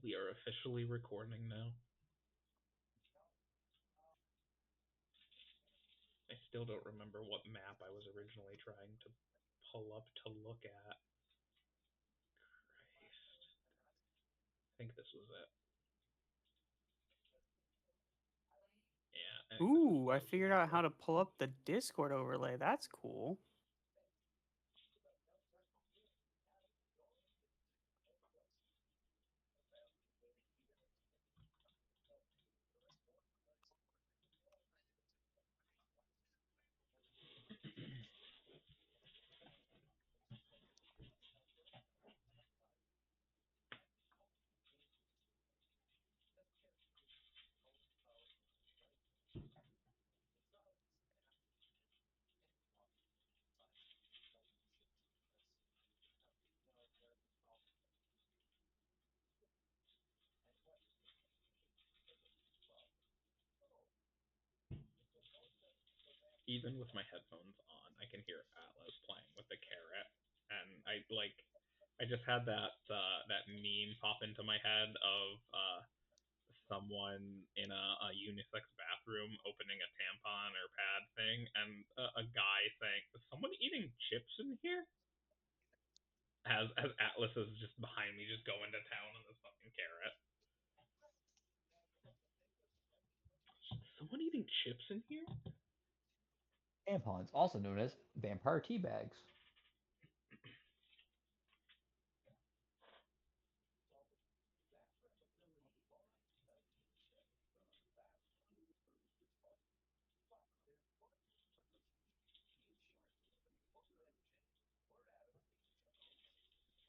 We are officially recording now. I still don't remember what map I was originally trying to pull up to look at. Christ. I think this was it. Yeah, I think this was Ooh, what I I was figured looking out for. how to pull up the Discord overlay. That's cool. Even with my headphones on, I can hear Atlas playing with the carrot, and I just had that meme pop into my head of someone in a unisex bathroom opening a tampon or pad thing, and a guy saying, "Is someone eating chips in here?" As Atlas is just behind me, just going to town on this fucking carrot. Someone eating chips in here? Tampons, also known as vampire tea bags.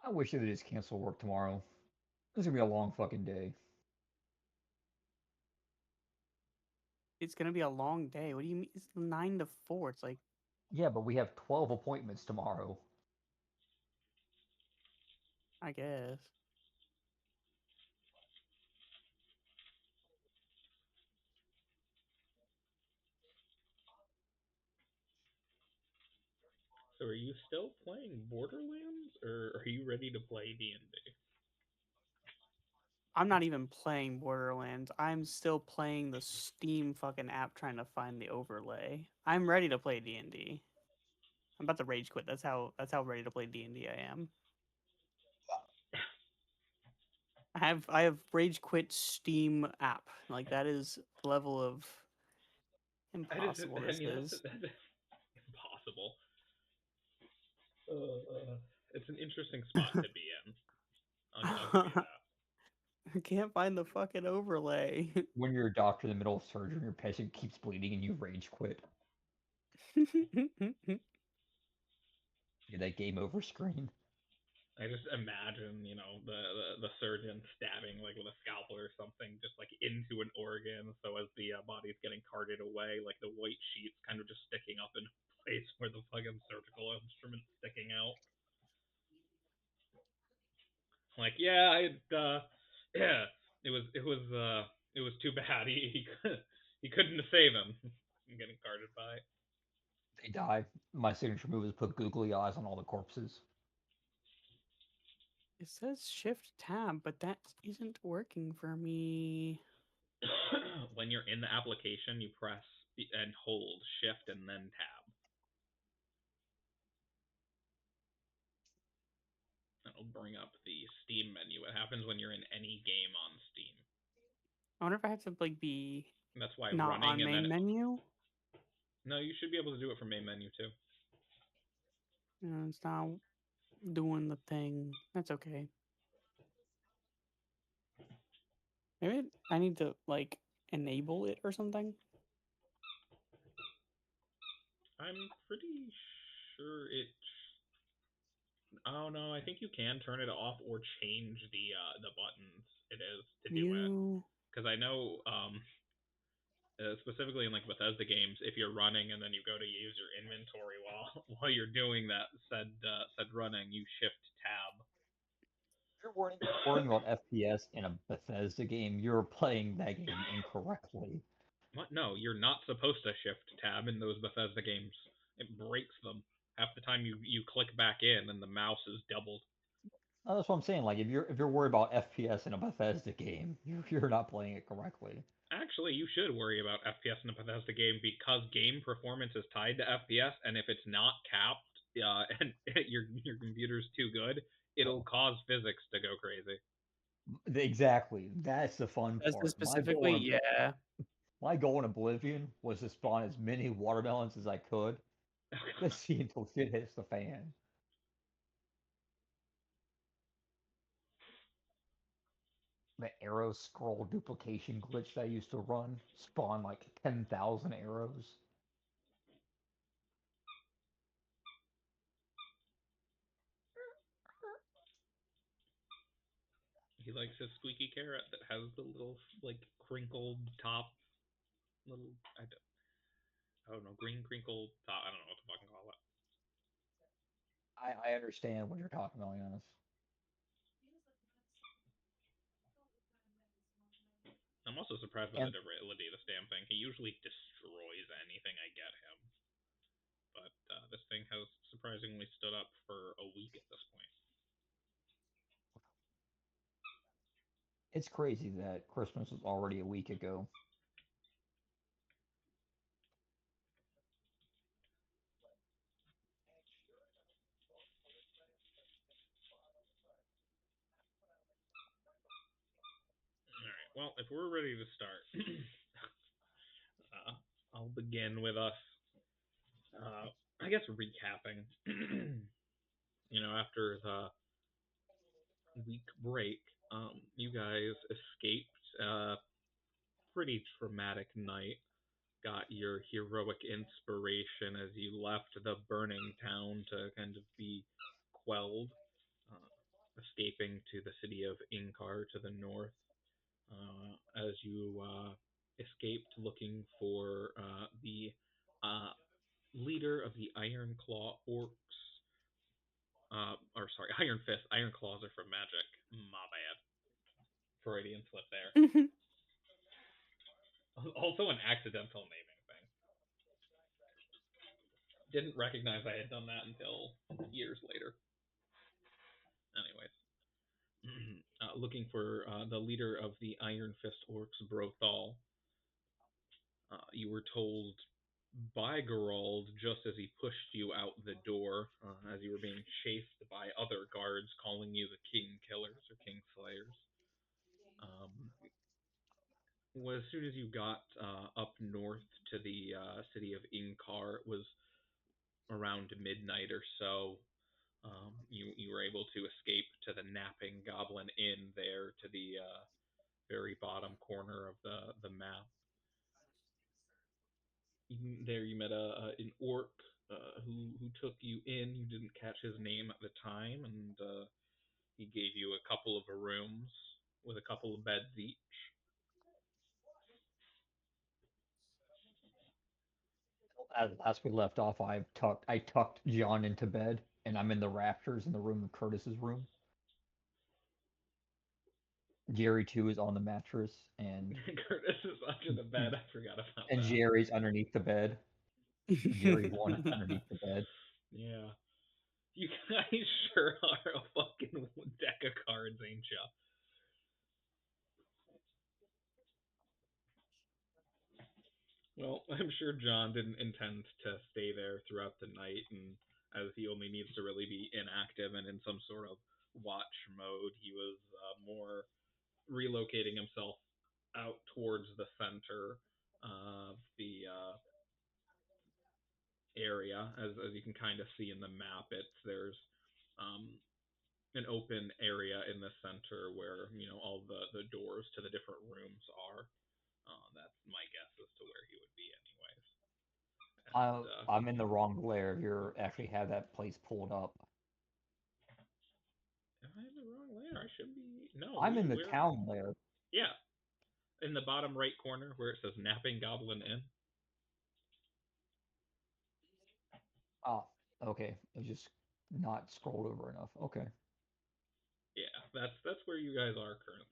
I wish they would just cancel work tomorrow. This is gonna be a long fucking day. It's gonna be a long day. What do you mean? It's 9 to 4. It's like, Yeah, but we have 12 appointments tomorrow. I guess. So are you still playing Borderlands, or are you ready to play D&D? I'm not even playing Borderlands. I'm still playing the Steam fucking app trying to find the overlay. I'm ready to play D&D. I'm about to rage quit. That's how ready to play D&D I am. I have rage quit Steam app. Like that is the level of That is, impossible I this mean, is. that's impossible. It's an interesting spot to be in. I'll give you I that. can't find the fucking overlay. When you're a doctor in the middle of surgery and your patient keeps bleeding and you rage quit. Get that game over screen. I just imagine, the surgeon stabbing like with a scalpel or something, just like into an organ. So as the body's getting carted away, like the white sheets kind of just sticking up in place where the fucking surgical instrument's sticking out. Like, yeah, yeah, it was too bad. He couldn't save him. I'm getting carted by. They die. My signature move is put googly eyes on all the corpses. It says shift tab, but that isn't working for me. When you're in the application, you press and hold shift and then tab. That'll bring up the Steam menu. It happens when you're in any game on Steam. I wonder if I have to like be And that's why not running on and then main menu. no, you should be able to do it from main menu too. It's not doing the thing. That's okay. Maybe I need to like enable it or something. I'm pretty sure it. Oh no, I think you can turn it off or change the buttons it is to do it. View. Because I know specifically in like Bethesda games, if you're running and then you go to use your inventory while while you're doing that said running, you shift tab. If you're worrying about FPS in a Bethesda game, you're playing that game incorrectly. What? No, you're not supposed to shift tab in those Bethesda games. It breaks them. Half the time you click back in and the mouse is doubled. Oh, that's what I'm saying. Like if you're worried about FPS in a Bethesda game, you're not playing it correctly. Actually, you should worry about FPS in a Bethesda game because game performance is tied to FPS, and if it's not capped, and your computer's too good, it'll Oh, cause physics to go crazy. exactly. That's the fun That's part. specifically, yeah. My goal in Oblivion was to spawn as many watermelons as I could to see until shit hits the fan. The arrow scroll duplication glitch that I used to run spawned like 10,000 arrows. He likes his squeaky carrot that has the little like crinkled top, little I don't know, green crinkled top. I don't know what to fucking call it. I understand what you're talking about, Giannis. I'm also surprised by the And durability of this damn thing. He usually destroys anything I get him, but this thing has surprisingly stood up for a week at this point. it's crazy that Christmas was already a week ago. All right. Well, if we're ready to start, I'll begin with us. I guess recapping. After the week break, you guys escaped a pretty traumatic night. Got your heroic inspiration as you left the burning town to kind of be quelled, escaping to the city of Inkar to the north. As you escaped looking for the uh, leader of the Iron Claw Orcs, or sorry, Iron Fist. Iron Claws are from Magic. My bad. Freudian slip there. Also an accidental naming thing. Didn't recognize I had done that until years later. Anyways, looking for the leader of the Iron Fist Orcs, Brothal. You were told by Gerald just as he pushed you out the door, as you were being chased by other guards calling you the King Killers or King Slayers. Um, as soon as you got up north to the city of Inkar, it was around midnight or so. You were able to escape to the Napping Goblin Inn there to the very bottom corner of the map. There you met an orc who took you in. You didn't catch his name at the time, and he gave you a couple of rooms with a couple of beds each. As we left off, I tucked John into bed, and I'm in the rafters in the room of Curtis's room. Jerry too is on the mattress, and Curtis is under the bed. I forgot about and that. Jerry's underneath the bed. Jerry's one underneath the bed. Yeah. You guys sure are a fucking deck of cards, ain't ya? Well, I'm sure John didn't intend to stay there throughout the night, and as he only needs to really be inactive and in some sort of watch mode, he was more relocating himself out towards the center of the area. As you can kind of see in the map, there's um, an open area in the center where all the doors to the different rooms are. That's my guess as to where he would be, anyways. And I'm in the wrong layer. You actually have that place pulled up. am I in the wrong layer? I should be. No, I'm in the we're town layer. yeah, in the bottom right corner where it says Napping Goblin Inn. Oh, okay. I just not scrolled over enough. Okay. Yeah, that's where you guys are currently.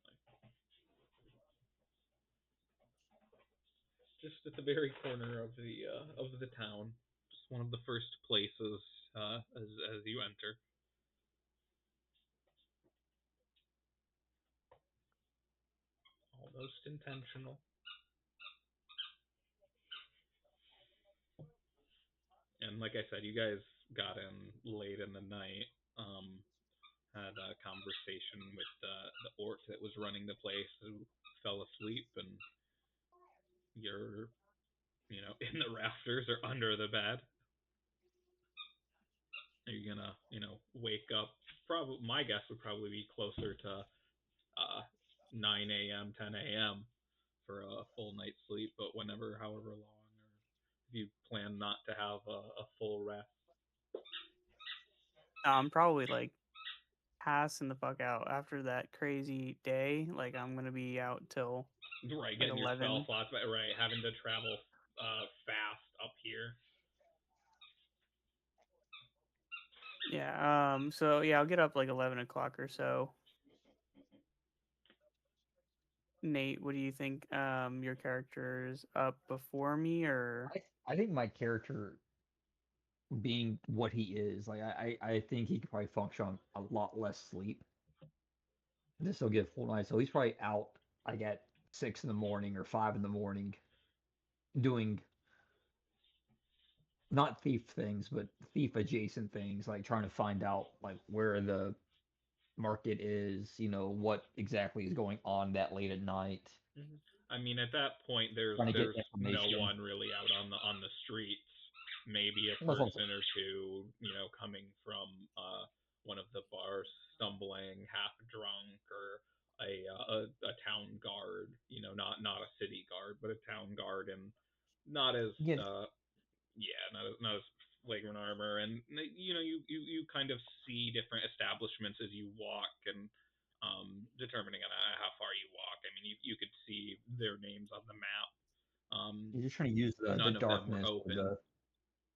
Just at the very corner of the town. Just one of the first places as you enter. Most intentional. And like I said, you guys got in late in the night. Had a conversation with the orc that was running the place, who fell asleep, and you're, in the rafters or under the bed. Are you gonna, wake up? Probably, my guess would probably be closer to 9 a.m., 10 a.m. for a full night's sleep, but whenever, however long, or if you plan not to have a full rest. I'm probably like passing the fuck out after that crazy day. Like I'm gonna be out till Right, like getting your spell 11. slots, but right, having to travel fast up here. Yeah. So yeah, I'll get up like 11 o'clock or so. Nate, what do you think? Your character's up before me, or I think my character, being what he is, like I think he could probably function on a lot less sleep. This will get full night, so he's probably out like at 6 in the morning or 5 in the morning, doing not thief things, but thief adjacent things, like trying to find out like where the market is, what exactly is going on that late at night, Mhm. I mean, at that point, there's trying to get there's no information. one really out on the streets. Maybe a That's also person or two, coming from one of the bars, stumbling, half drunk, or a town guard. Not a city guard, but a town guard, and not as yeah, yeah, not as flagrant armor. And you kind of see different establishments as you walk, and determining on how far you walk. I mean, you could see their names on the map. you're just trying to use the None of them were darkness or open. the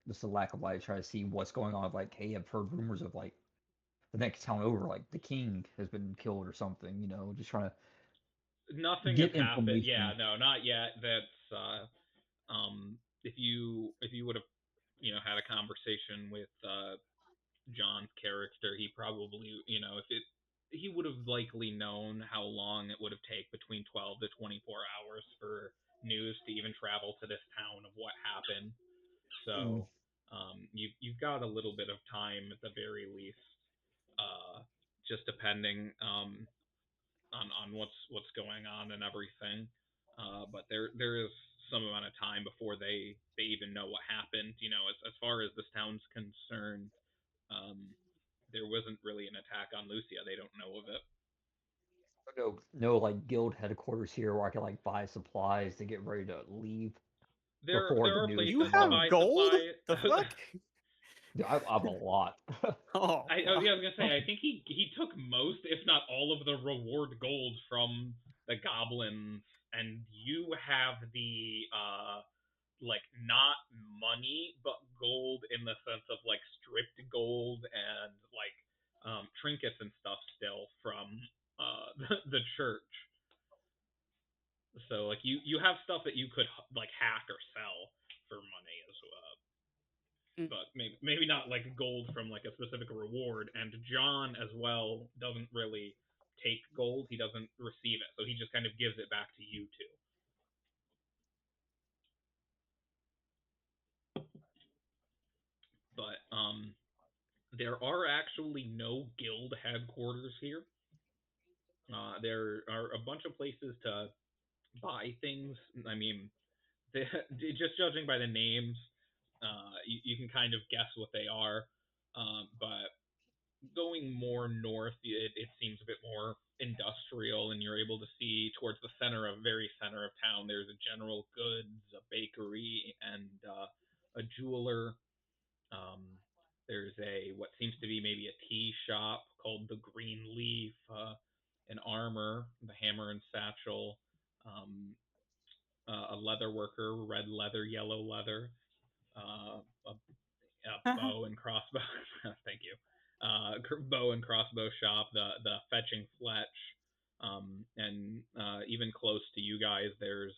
just the lack of light, try to see what's going on. Like, hey, I've heard rumors of like the next town over, like the king has been killed or something. Just trying to Nothing has get happened. Yeah, information. no, not yet. That's if you would have had a conversation with John's character, he probably if it he would have likely known how long it would have taken between 12 to 24 hours for news to even travel to this town of what happened. Mm. So you've got a little bit of time at the very least, just depending on what's going on and everything. But there is some amount of time before they even know what happened. As far as this town's concerned, um, there wasn't really an attack on Lucia. They don't know of it. No, like guild headquarters here where I can like buy supplies to get ready to leave There before there the are news you places come to out. have buy gold? supply. The fuck? Dude, I have a lot. Oh, Yeah, I was gonna say, I think he took most, if not all, of the reward gold from the goblins, and you have the like, not money but gold, in the sense of like stripped gold and like trinkets and stuff still from the church. So like you have stuff that you could like hack or sell for money as well, Mm. but maybe not like gold from like a specific reward. And John as well doesn't really take gold; he doesn't receive it, so he just kind of gives it back to you two. But there are actually no guild headquarters here. There are a bunch of places to buy things. I mean, they, just judging by the names, you can kind of guess what they are. But going more north, it seems a bit more industrial, and you're able to see towards the very center of town. There's a general goods, a bakery, and a jeweler. Um, there's what seems to be maybe a tea shop called the Green Leaf, an armor, the Hammer and Satchel, um, a leather worker, red leather, yellow leather, a bow and crossbow. Thank you. Bow and crossbow shop, the Fetching Fletch, and even close to you guys, there's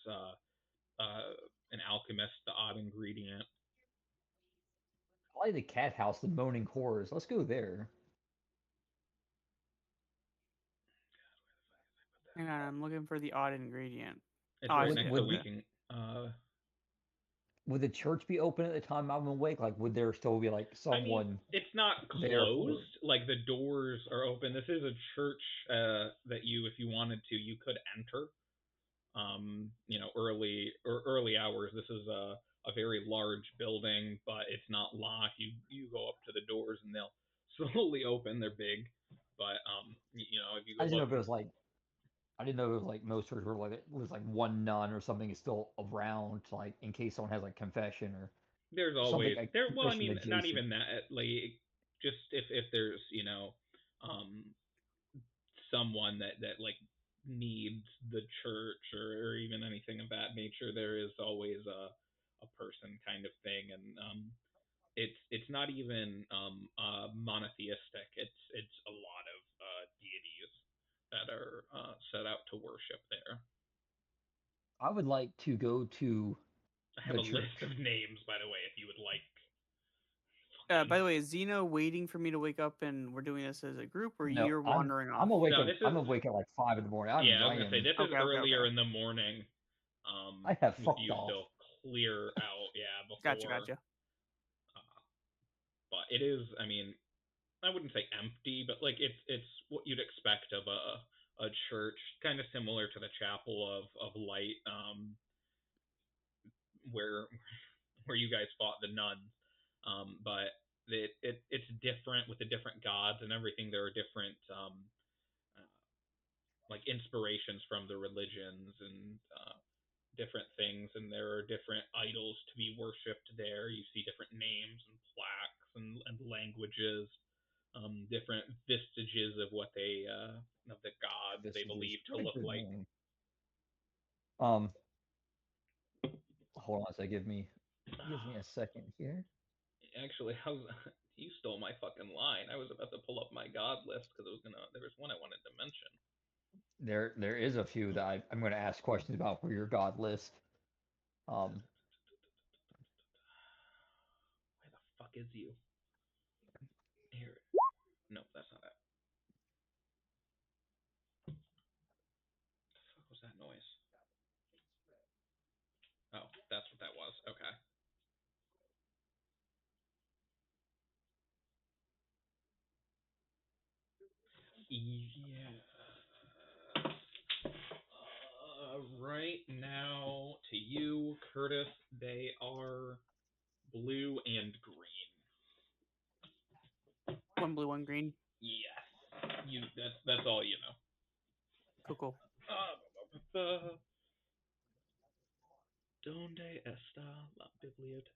an alchemist, the Odd Ingredient. I like the cat house, the moaning horrors. Let's go there. Hang on, I'm looking for the odd ingredient. It's Oh, I right see Would next it. to would Okay. the waking. would the church be open at the time I'm awake? Like, would there still be like I mean, someone it's not there for? closed. Like the doors are open. This is a church that you, if you wanted to, you could enter. Early hours. This is a very large building, but it's not locked. You go up to the doors and they'll slowly open. They're big, but if you I go didn't know look, if it was like I didn't know it was like most churches were like it was like one nun or something is still around, like in case someone has like confession or there's something always like there. Well, I confession mean, not adjacent. even that. Like, just if there's um someone that like needs the church or even anything of that nature, there is always a person kind of thing, and it's not even monotheistic. It's a lot of deities that are set out to worship there. I would like to go to I have the a list church. of names, by the way, if you would like. By the way, is Zeno waiting for me to wake up and we're doing this as a group, or No, you're wandering I'm off? awake No, at this is like 5 in the morning. yeah. I was I gonna say am this is Okay, okay, earlier okay. in the morning. I have With fucked you off. still clear out, yeah, Gotcha, before. gotcha. But it is. I mean, I wouldn't say empty, but like it's what you'd expect of a church, kind of similar to the chapel of light, where where you guys fought the nuns. But it's different with the different gods and everything. There are different uh, like inspirations from the religions and different things, and there are different idols to be worshipped there. You see different names and plaques and languages, different vestiges of what they of the gods they Vestiges. believe to What a look good like. name. Um, hold on a second. Gives me a second here. Actually, how's you stole my fucking line? I was about to pull up my god list because there was one I wanted to mention. There is a few that I'm going to ask questions about for your god list. Um, Where the fuck is you? Here. No, that's not it. What the fuck was that noise? Oh, that's what that was. Okay. Yeah. Right now, to you, Curtis, they are blue and green. One blue, one green. Yes, that's all you know. Cool, cool. Donde está la biblioteca?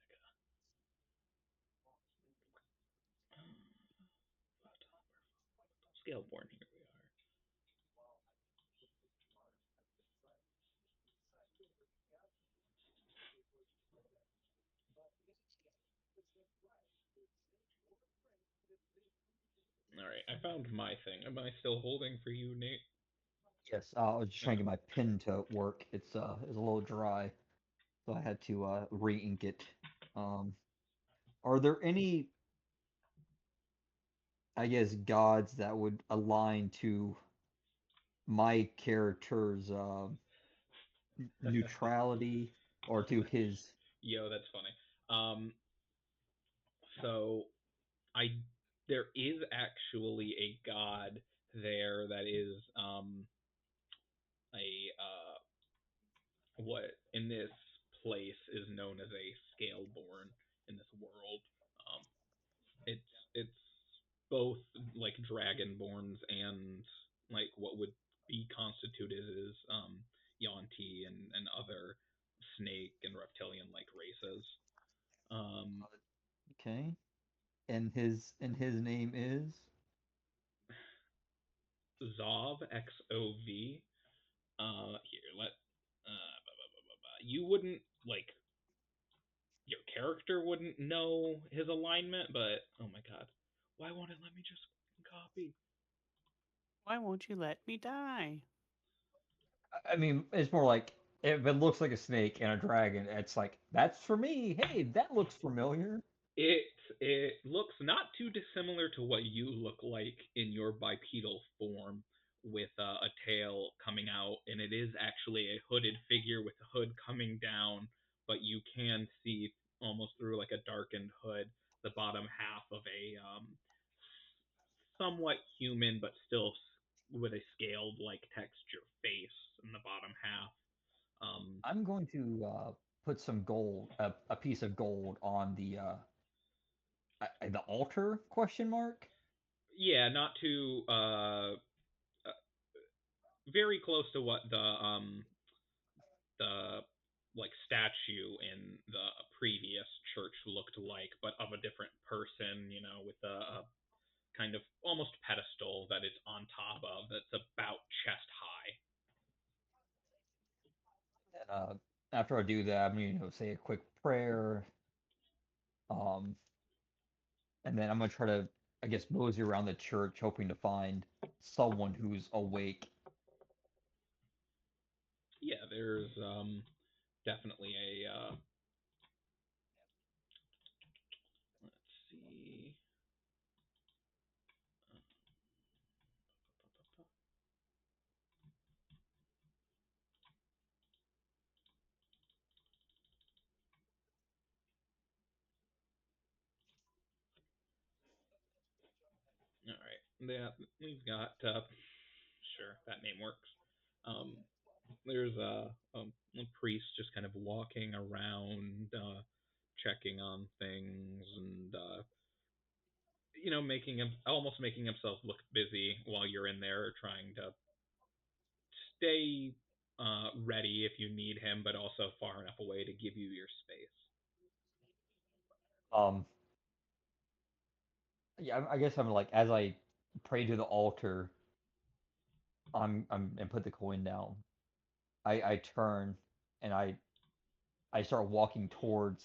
Scaleborn, here we are. All right, I found my thing. Am I still holding for you, Nate? yes, I was just trying Okay. to get my pen to work. It's a little dry, so I had to re-ink it. Um, are there any, I guess, gods that would align to my character's neutrality or to his? Yo, that's funny. So I there is actually a god there that is a what in this place is known as a scaleborn in this world. Um, it's both like dragonborns and like what would be constituted as Yonti and other snake and reptilian like races. Um, Okay, and his name is. Zov XOV. Here let you wouldn't like your character wouldn't know his alignment, but oh my god, why won't it let me just copy? Why won't you let me die? I mean, it's more like if it looks like a snake and a dragon, it's like that's for me. Hey, that looks familiar. It it looks not too dissimilar to what you look like in your bipedal form, with a tail coming out, and it is actually a hooded figure with the hood coming down, but you can see almost through like a darkened hood the bottom half of a somewhat human but still with a scaled like texture face in the bottom half. I'm going to put some gold, a piece of gold on the altar question mark. Yeah, not too very close to what the like statue in the previous church looked like, but of a different person, with a kind of almost pedestal that it's on top of that's about chest high. And after I do that, I'm going to say a quick prayer, um, and then I'm going to try to, I guess, mosey around the church, hoping to find someone who's awake. Yeah, there's definitely a let's see. All right, yeah, we've got sure that name works. Um, there's a priest just kind of walking around, checking on things, and almost making himself look busy while you're in there, trying to stay ready if you need him, but also far enough away to give you your space. Um, yeah, I guess I'm like, as I pray to the altar, I'm and put the coin down. I turn and I start walking towards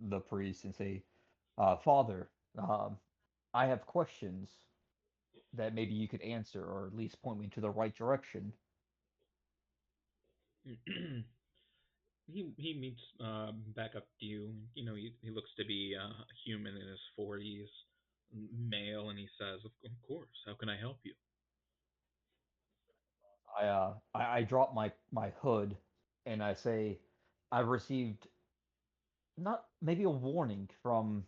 the priest and say, Father, I have questions that maybe you could answer or at least point me into the right direction. He meets back up to you. He looks to be a human in his 40s, male, and he says, "Of course, how can I help you?" I drop my hood and I say, I've received not maybe a warning from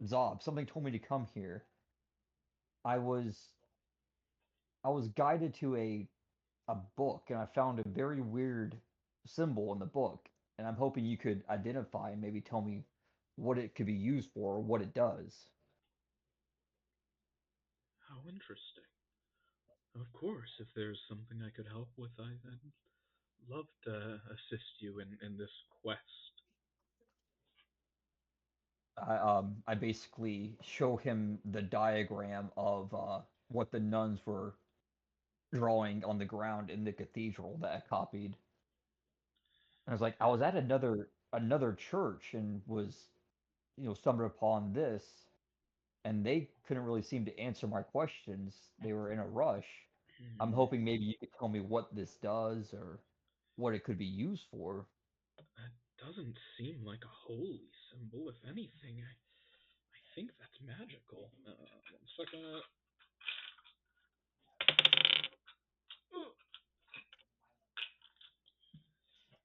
Zob. Something told me to come here. I was I was guided to a book and I found a very weird symbol in the book, and I'm hoping you could identify and maybe tell me what it could be used for or what it does. How interesting. Of course, if there's something I could help with, I'd love to assist you in this quest. I basically show him the diagram of what the nuns were drawing on the ground in the cathedral that I copied. And I was like, I was at another church and was, stumbled upon this, and they couldn't really seem to answer my questions. They were in a rush. I'm Hmm. hoping maybe you could tell me what this does or what it could be used for. That doesn't seem like a holy symbol. If anything, I think that's magical. 1 second.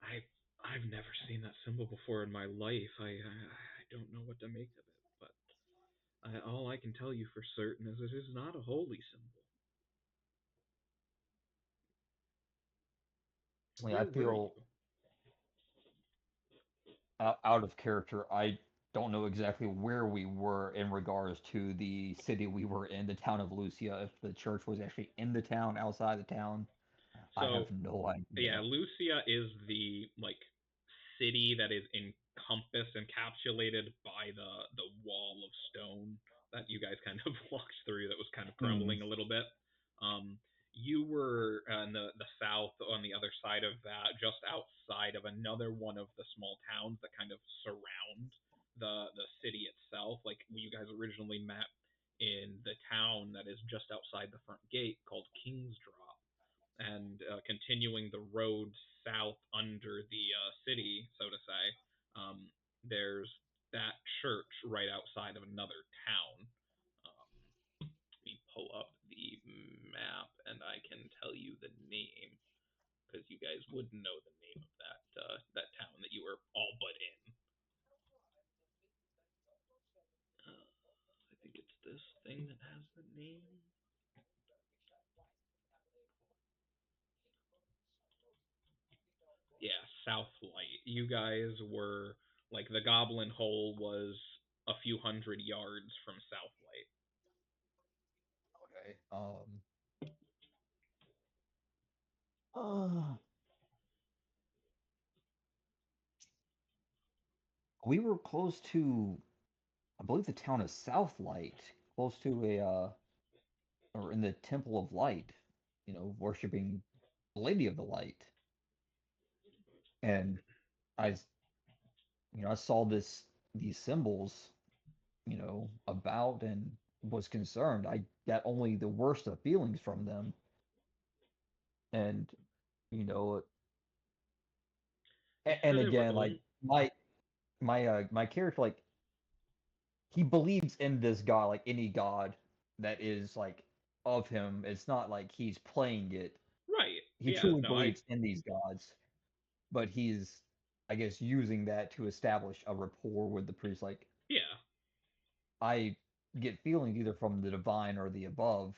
I I've never seen that symbol before in my life. I don't know what to make of it, but all I can tell you for certain is it is not a holy symbol. I mean, I Where were feel you? out of character. I don't know exactly where we were in regards to the city we were in, the town of Lucia. If the church was actually in the town, outside the town, I have So no yeah, idea. Lucia is the like city that is encompassed, encapsulated by the wall of stone that you guys kind of walked through. That was kind of Hmm. crumbling a little bit. Um, you were in the south on the other side of that, just outside of another one of the small towns that kind of surround the city itself. Like you guys originally met in the town that is just outside the front gate called King's Drop, and continuing the road south under the city, so to say, there's that church right outside of another town. Let me pull up the map, and I can tell you the name because you guys would know the name of that town that you were all but in. I think it's this thing that has the name. Yeah, Southlight. You guys were like the Goblin Hole was a few hundred yards from Southlight. Okay. Uh, we were close to, I believe, the town of Southlight, close to or in the Temple of Light, worshiping the Lady of the Light. And I, I saw these symbols, about and was concerned. I got only the worst of feelings from them, and you know, You and said it was again, like my character, like he believes in this god, like any god that is like of him. It's not like he's playing it. right. He Yeah, truly no, I believes in these gods, but he's, I guess, using that to establish a rapport with the priest. Like, yeah. I get feelings either from the divine or the above.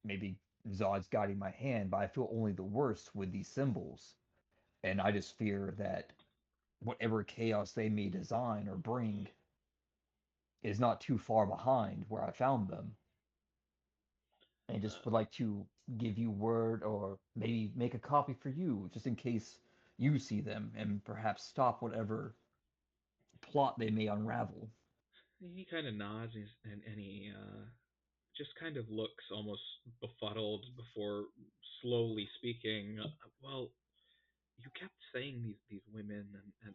Maybe Zod's guiding my hand, but I feel only the worst with these symbols. And I just fear that whatever chaos they may design or bring is not too far behind where I found them. And just would Uh, like to give you word or maybe make a copy for you, just in case you see them and perhaps stop whatever plot they may unravel. he kind of nods and he just kind of looks almost befuddled before slowly speaking. Well, you kept saying these women, and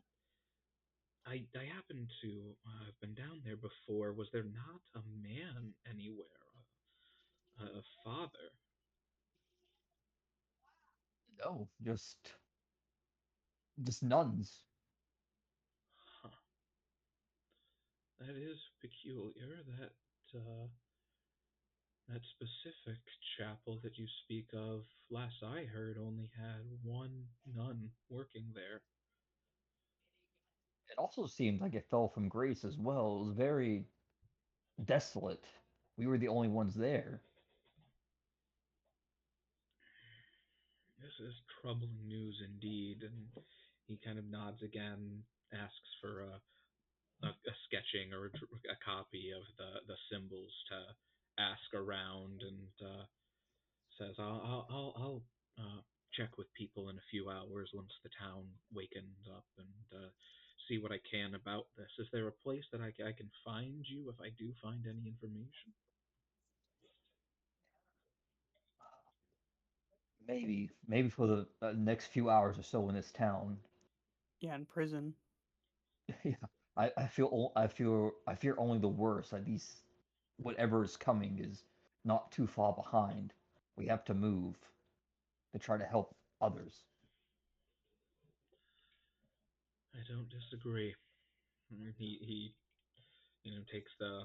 I happened to have been down there before. Was there not a man anywhere? A father? No, just nuns. Huh. That is peculiar. That specific chapel that you speak of, last I heard, only had one nun working there. It also seemed like it fell from grace as well. It was very desolate. We were the only ones there. This is troubling news indeed. And he kind of nods again, asks for a sketching or a copy of the symbols to ask around, and says, I'll check with people in a few hours once the town wakens up and see what I can about this. Is there a place that I can find you if I do find any information? Maybe for the next few hours or so in this town. Yeah, in prison. Yeah, I fear only the worst. Like these, whatever is coming is not too far behind. We have to move to try to help others. I don't disagree. He takes the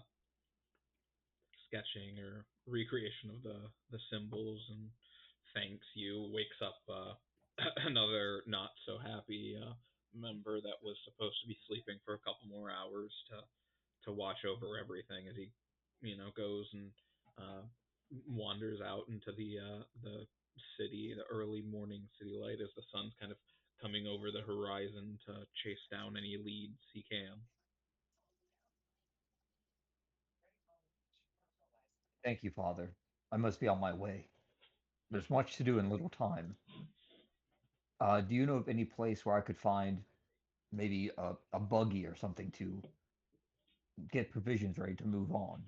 sketching or recreation of the symbols and thanks you. Wakes up another not so happy member that was supposed to be sleeping for a couple more hours to watch over everything as he goes and uh, wanders out into the city, the early morning city light as the sun's kind of coming over the horizon to chase down any leads he can. Thank you, Father. I must be on my way. There's much to do in little time. Do you know of any place where I could find maybe a buggy or something to get provisions ready to move on?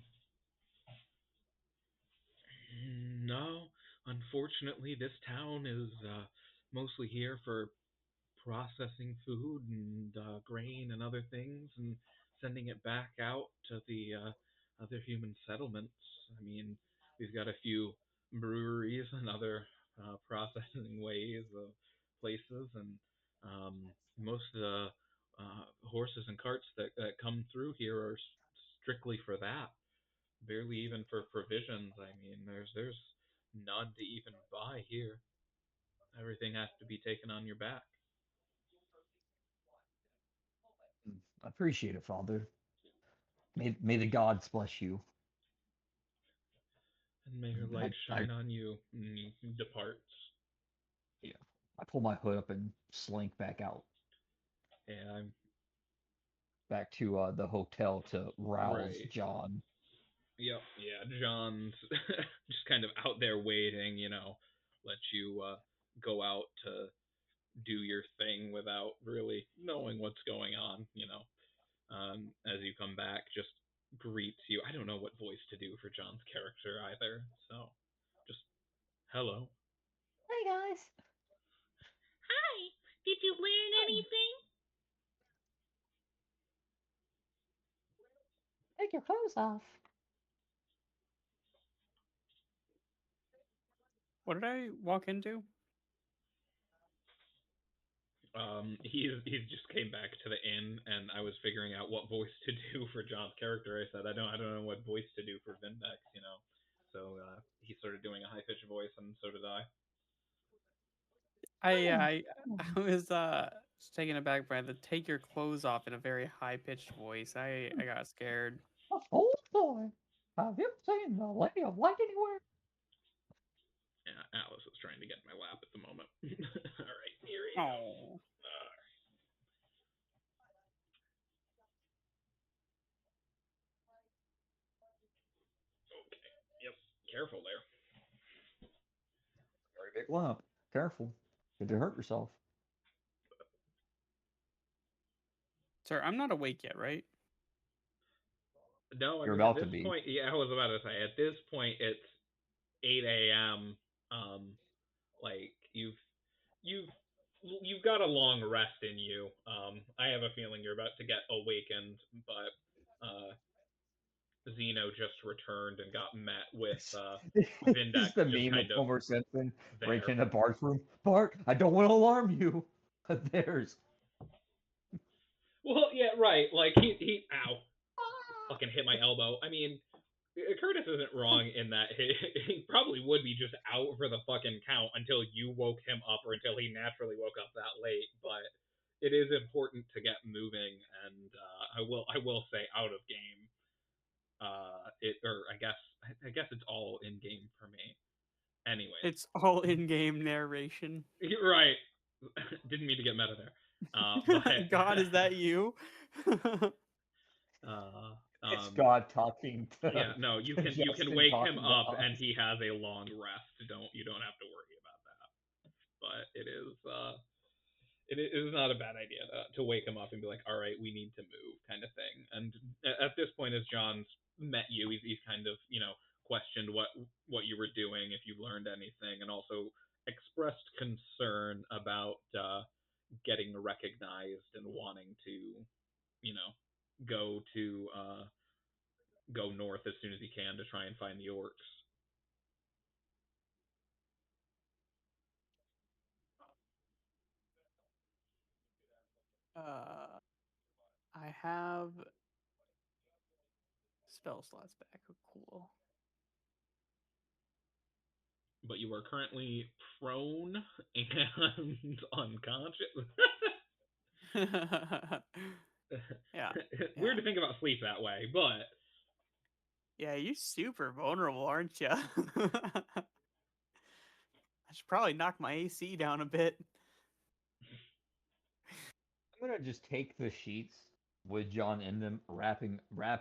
No, unfortunately, this town is mostly here for processing food and grain and other things and sending it back out to the other human settlements. I mean, we've got a few breweries and other processing ways of places, and most of the horses and carts that come through here are strictly for that. Barely even for provisions. I mean, there's none to even buy here. Everything has to be taken on your back. I appreciate it, Father. May the gods bless you. And may your light shine on you. And he departs. Yeah. I pull my hood up and slink back out. Yeah, I'm Back to the hotel to rouse right. John. Yep, yeah, John's just kind of out there waiting, let you go out to do your thing without really knowing what's going on, as you come back, just greets you. I don't know what voice to do for John's character either, so just hello. Hi guys. Hi. Did you learn anything? Take your clothes off. What did I walk into? He's just came back to the inn, and I was figuring out what voice to do for John's character. I said I don't know what voice to do for Vindex, So he started doing a high pitched voice, and so did I. I was just taken aback by the "take your clothes off" in a very high pitched voice. I got scared. Oh boy, have you seen the Lady of Light anywhere? Yeah, Alice is trying to get in my lap at the moment. All right, here we go. Oh. Okay. Yep. Careful there. Very big lump. Careful. Could you hurt yourself? Sir, I'm not awake yet, right? No, I You're mean about at to this be. point, yeah, I was about to say at this point it's 8 a.m. Like you've got a long rest in you. I have a feeling you're about to get awakened, but Zeno just returned and got met with Vindex It's the just meme of kind of Homer Simpson there. breaking into Bart's room. Bart, I don't want to alarm you. There's. Well, yeah, right. Like he ow, fucking hit my elbow. I mean, Curtis isn't wrong in that he probably would be just out for the fucking count until you woke him up or until he naturally woke up that late. But it is important to get moving, and I will say out of game, I guess it's all in game for me. Anyways, It's all in-game narration. you're right. Didn't mean to get meta there. But God, is that you? It's God talking to. Yeah, no, you can Justin wake him talking to up us. and he has a long rest. You don't have to worry about that. But it is not a bad idea to wake him up and be like, all right, we need to move, kind of thing. And at this point, as John's met you, he's kind of questioned what you were doing, if you learned anything, and also expressed concern about getting recognized and wanting to go to go north as soon as he can to try and find the orcs. I have spell slots back. Cool. But you are currently prone and unconscious. Yeah. Weird to think about sleep that way, but Yeah, you're super vulnerable, aren't you? I should probably knock my AC down a bit. I'm gonna just take the sheets with John in them, wrap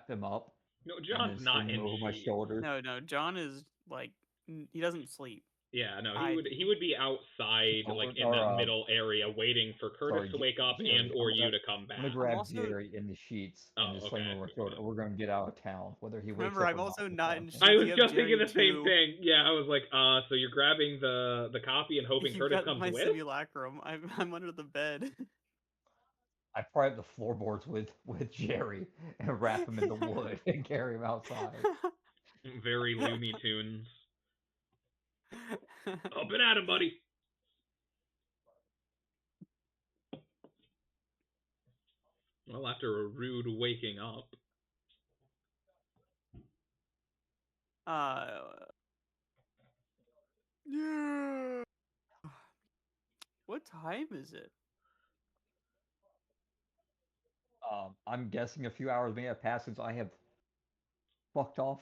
them up, no, and John's then not sling them in over my sheets. shoulders. No, John is like he doesn't sleep. Yeah, no, he would be outside, like in Or, that middle area, waiting for Curtis sorry, to wake up Jerry. and or you to come back. I'm gonna grab also- Jerry in the sheets and Oh, just sling him okay. over my shoulder. We're gonna get out of town, whether he wakes Remember, up I'm or also not. not in sheets. I was You have just thinking Jerry the same too. thing. Yeah, I was like, so you're grabbing the copy and hoping You Curtis got comes my with? simulacrum. I'm under the bed. I pry up the floorboards with Jerry and wrap him in the wood and carry him outside. Very Looney Tunes. Up and at him, buddy. Well, after a rude waking up. Yeah. What time is it? I'm guessing a few hours may have passed since I have fucked off.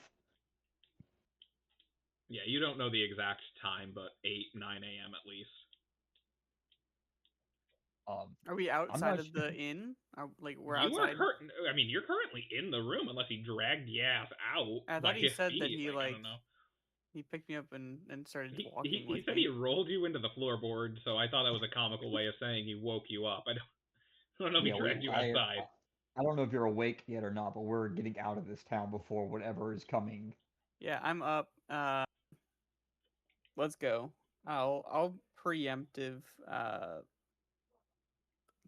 Yeah, you don't know the exact time, but 8, 9 a.m. at least. Are we I'm outside not of the inn? We're You outside. I mean, you're currently in the room unless he dragged the ass out I by thought he his said that feet. he I don't know. he picked me up and started He, walking he with said me. he rolled you into the floorboard, so I thought that was a comical way of saying he woke you up. I don't know if he dragged you outside. I don't know if you're awake yet or not, but we're getting out of this town before whatever is coming. Yeah, I'm up. Let's go. I'll preemptive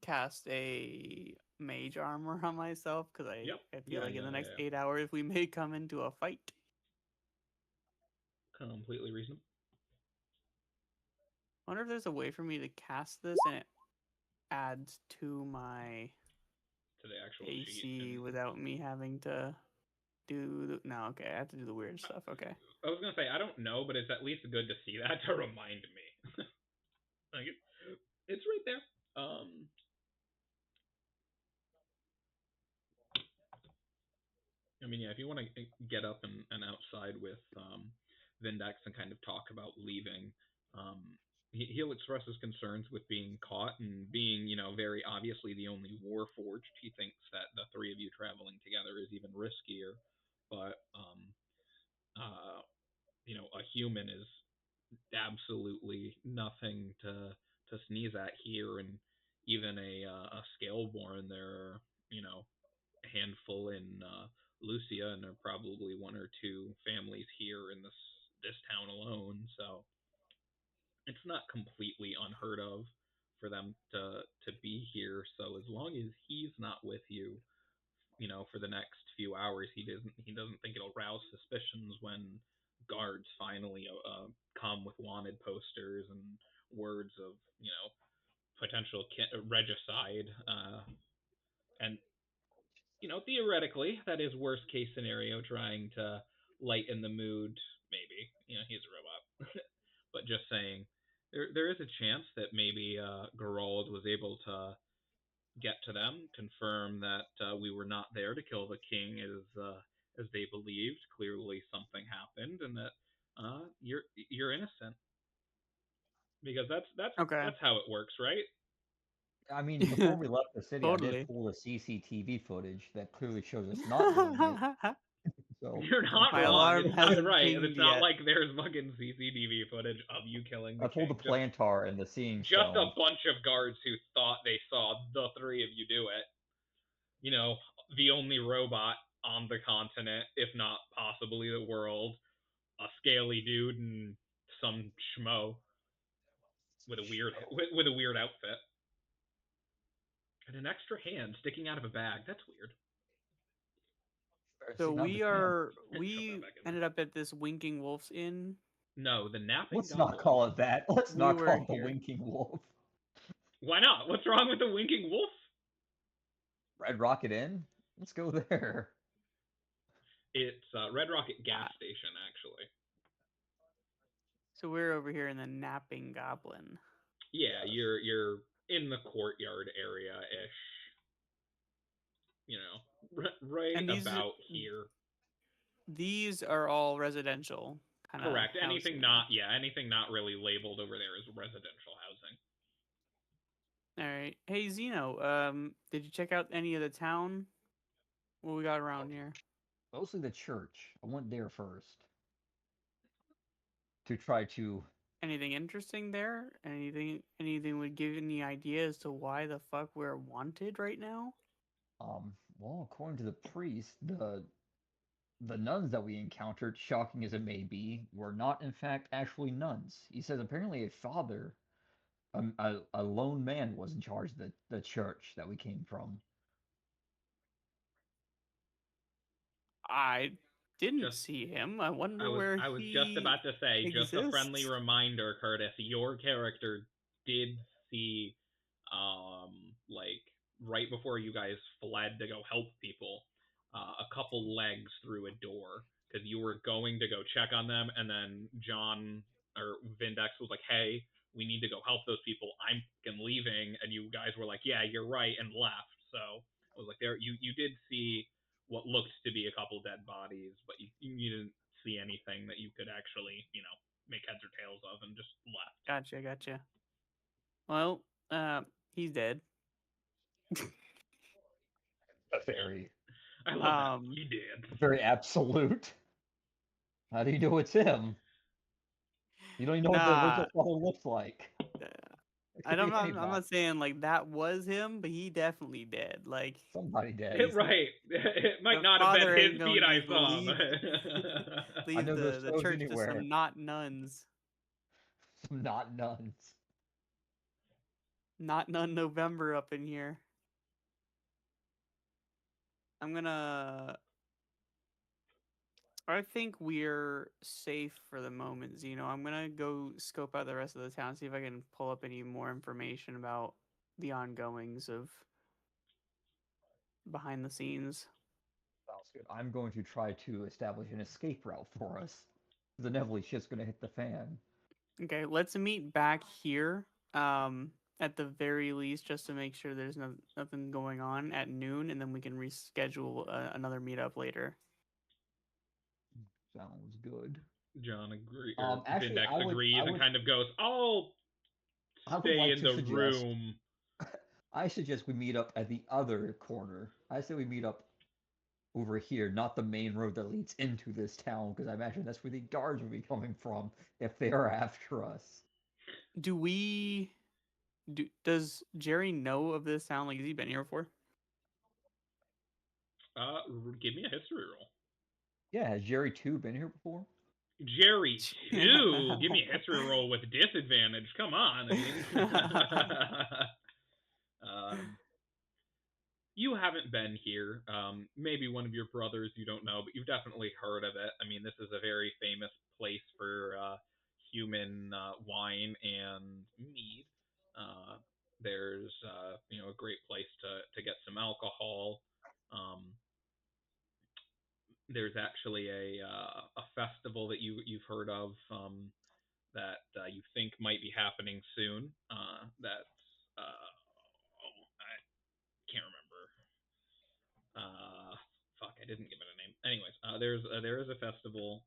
cast a mage armor on myself because I feel like in the next 8 hours we may come into a fight. Completely reasonable. I wonder if there's a way for me to cast this and it adds to my To the actual AC sheet. without me having to do no. Okay, I have to do the weird stuff. Okay. I was gonna say I don't know, but it's at least good to see that to remind me. Like it's right there. I mean, yeah, if you want to get up and outside with Vindex and kind of talk about leaving, he'll express his concerns with being caught and being, very obviously the only Warforged. He thinks that the three of you traveling together is even riskier. But, a human is absolutely nothing to sneeze at here, and even a Scaleborn, there are, a handful in Lucia, and there are probably one or two families here in this town alone. So it's not completely unheard of for them to be here. So as long as he's not with you, for the next few hours, he doesn't think it'll rouse suspicions when guards finally come with wanted posters and words of potential regicide, and theoretically, that is worst case scenario, trying to lighten the mood. Maybe he's a robot, but just saying, there is a chance that maybe Gerald was able to get to them, confirm that we were not there to kill the king as they believed. Clearly, something happened, and that you're innocent, because Okay. that's how it works, right? I mean, before we left the city, I Totally. did pull the CCTV footage that clearly shows us not doing it. So You're not My wrong. alarm It's not hasn't right. pinged It's not yet. like there's fucking CCTV footage of you killing the I pulled king. the plantar and the seeing Just a stone. bunch of guards who thought they saw the three of you do it. The only robot on the continent, if not possibly the world, a scaly dude and some schmo with a weird outfit and an extra hand sticking out of a bag. That's weird. So we Shove that back in ended up at this Winking Wolf's Inn. No, the napping Let's goblin. not call it that. Let's We not were call it the here. Winking Wolf. Why not? What's wrong with the winking wolf? Red Rocket Inn? Let's go there. It's Red Rocket gas station, actually. So we're over here in the Napping Goblin. Yeah, yes. You're in the courtyard area-ish. Right about here. These are all residential. Correct. Anything not really labeled over there as residential housing. All right. Hey Zeno, did you check out any of the town? What we got around here? Mostly the church. I went there first. To try to... Anything interesting there? Anything would give any idea as to why the fuck we're wanted right now? Well, according to the priest, the nuns that we encountered, shocking as it may be, were not in fact actually nuns. He says apparently a father, a lone man, was in charge of the church that we came from. I didn't see him. I wonder where I was just about to say, exists. just a friendly reminder, Curtis, your character did see, right before you guys fled to go help people, a couple legs through a door, because you were going to go check on them, and then John or Vindex was like, hey, we need to go help those people. I'm fucking leaving, and you guys were like, yeah, you're right, and left. So I was like, there, you did see what looked to be a couple dead bodies, but you didn't see anything that you could actually, make heads or tails of, and just left. Gotcha. Well, he's dead. Very, I love that. He did. very absolute. How do you know it's him? You don't even know what the original father looks like. It could be I'm anybody. not saying like that was him, but he definitely dead. Like Somebody dead. Right. It might the not have been father his ain't gonna feet I just saw. leave I know those the shows church to anywhere. some not nuns. Some not nuns. Not none November up in here. I think we're safe for the moment, Zeno. I'm gonna go scope out the rest of the town, see if I can pull up any more information about the ongoings of behind the scenes. Sounds good. I'm going to try to establish an escape route for us. The inevitably shit's gonna hit the fan. Okay, let's meet back here. At the very least, just to make sure there's nothing going on at noon, and then we can reschedule another meetup later. Sounds good. John Actually, Vindex I would and kind of goes, I'll I would stay like in to the suggest room. I suggest we meet up at the other corner. I say we meet up over here, not the main road that leads into this town, because I imagine that's where the guards will be coming from if they are after us. Does Jerry know of this town? Like, has he been here before? Give me a history roll. Yeah, has Jerry 2 been here before? Jerry 2? Give me a history roll with disadvantage. Come on. You haven't been here. Maybe one of your brothers you don't know, but you've definitely heard of it. I mean, this is a very famous place for human wine and mead. There's a great place to get some alcohol. There's actually a festival that you've heard of that you think might be happening soon. That's I can't remember. Fuck, I didn't give it a name. Anyways, there is a festival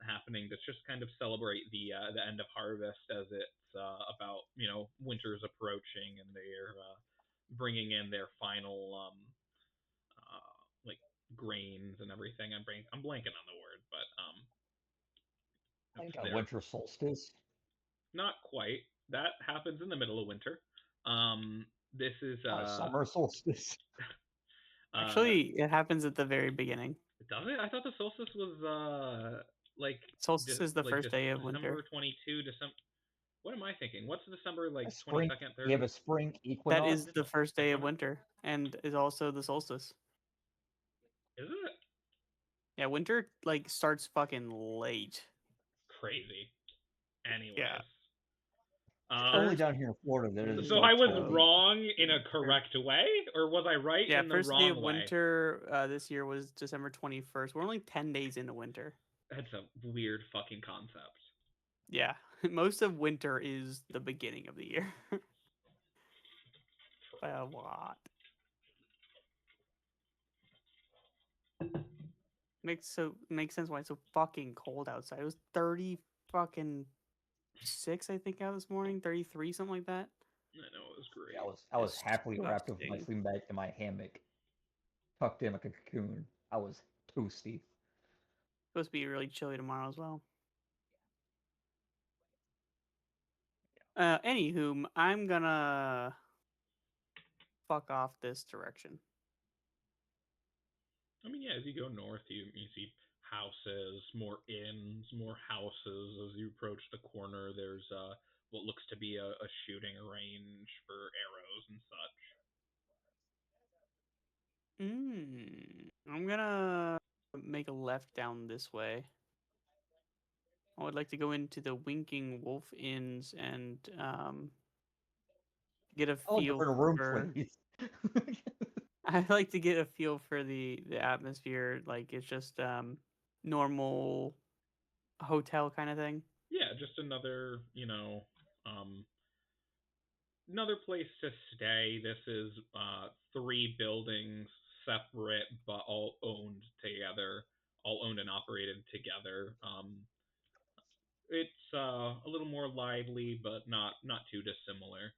happening that's just kind of celebrate the end of harvest, as it's about winter's approaching, and they're bringing in their final like grains and everything. I'm blanking on the word, but Like it's a there. winter solstice. Not quite. That happens in the middle of winter. This is Summer solstice. Actually, it happens at the very beginning. Does it? I thought the solstice was like Solstice is the first day of December winter. 22, December. What am I thinking? What's December like A spring. 22nd, 30th? You have a spring That equinox. is the first day of winter, and is also the solstice. Is it? Yeah, winter like starts fucking late. Crazy. Anyways. Yeah. Only down here in Florida that is. So I was wrong in a correct way, or was I right in the first wrong day of way? winter this year was December 21st. We're only 10 days into winter. That's a weird fucking concept. Yeah, most of winter is the beginning of the year. By a lot. Makes sense why it's so fucking cold outside. It was 30 fucking 6, I think, out this morning. 33, something like that. I know, it was great. I was happily wrapped up in my Disgusting. sleeping bag in my hammock, tucked in like a cocoon. I was toasty. Supposed to be really chilly tomorrow as well. Anywho, I'm gonna fuck off this direction. I mean, yeah, as you go north, you see houses, more inns, more houses. As you approach the corner, there's what looks to be a shooting range for arrows and such. I'm gonna make a left down this way. I would like to go into the Winking Wolf Inns and get a feel for a room, for. please. I'd like to get a feel for the atmosphere. Like it's just normal hotel kind of thing. Yeah, just another, another place to stay. This is 3 buildings, separate but all owned together, all owned and operated together. It's a little more lively, but not too dissimilar.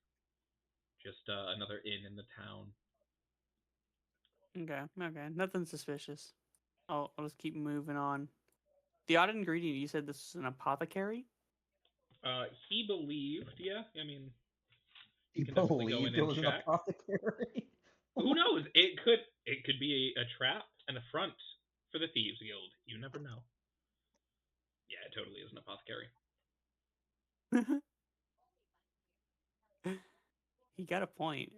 Just another inn in the town. Okay, okay, nothing suspicious. I'll just keep moving on. The odd ingredient, you said this is an apothecary? He believed, yeah. I mean, He can definitely go in believed it and was an check. apothecary. Who knows? It could be a trap and a front for the thieves guild. You never know. Yeah, it totally is an apothecary. He got a point.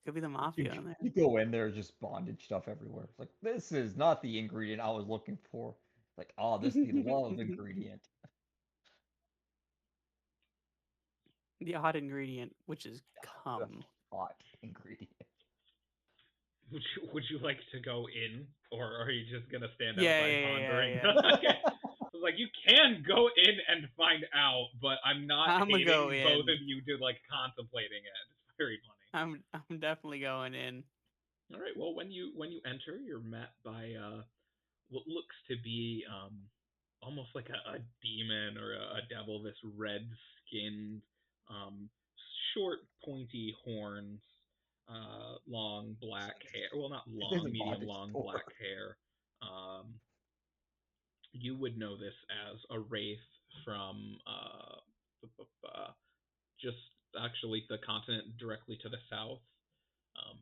Could be the mafia in there. You go in there, just bondage stuff everywhere. It's like, this is not the ingredient I was looking for. Like, oh, this is the love ingredient. The odd ingredient, which is The cum. hot ingredient. Would you like to go in, or are you just gonna stand Yeah, outside yeah, pondering? yeah. Okay. I was like, you can go in and find out, but I'm not I'ma hating go both in. of you to like contemplating it. It's very funny. I'm definitely going in. All right. Well, when you enter, you're met by what looks to be almost like a demon or a devil. This red-skinned, um, short, pointy horns, long black hair. Well, not There's a long, medium bondage long store. black hair. You would know this as a wraith from just actually the continent directly to the south. Um,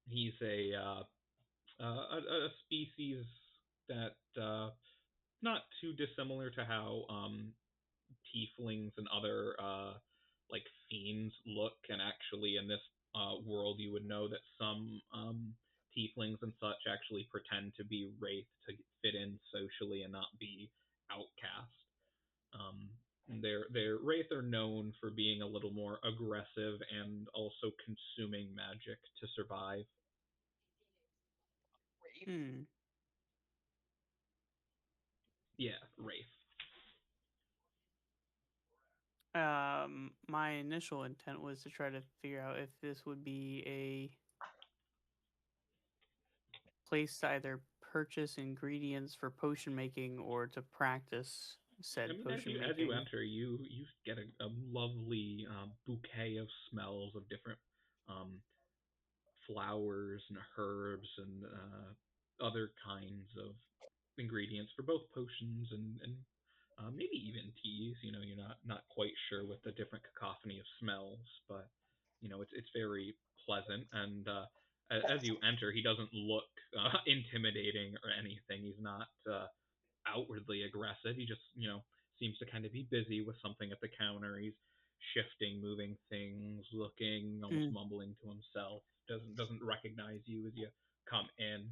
he's a species that not too dissimilar to how tieflings and other like fiends look. And actually, in this world, you would know that some tieflings and such actually pretend to be wraith to fit in socially and not be outcast. Um, their wraith are known for being a little more aggressive and also consuming magic to survive. Hmm. Yeah, wraith. My initial intent was to try to figure out if this would be a place to either purchase ingredients for potion making or to practice said I mean, potion as you making. enter, you get a lovely bouquet of smells of different um, flowers and herbs and other kinds of ingredients for both potions and maybe even teas. You know, you're not quite sure with the different cacophony of smells, but you know, it's very pleasant. And as you enter, he doesn't look intimidating or anything. He's not outwardly aggressive. He just, seems to kind of be busy with something at the counter. He's shifting, moving things, looking, almost Mm. mumbling to himself. Doesn't recognize you as you come in.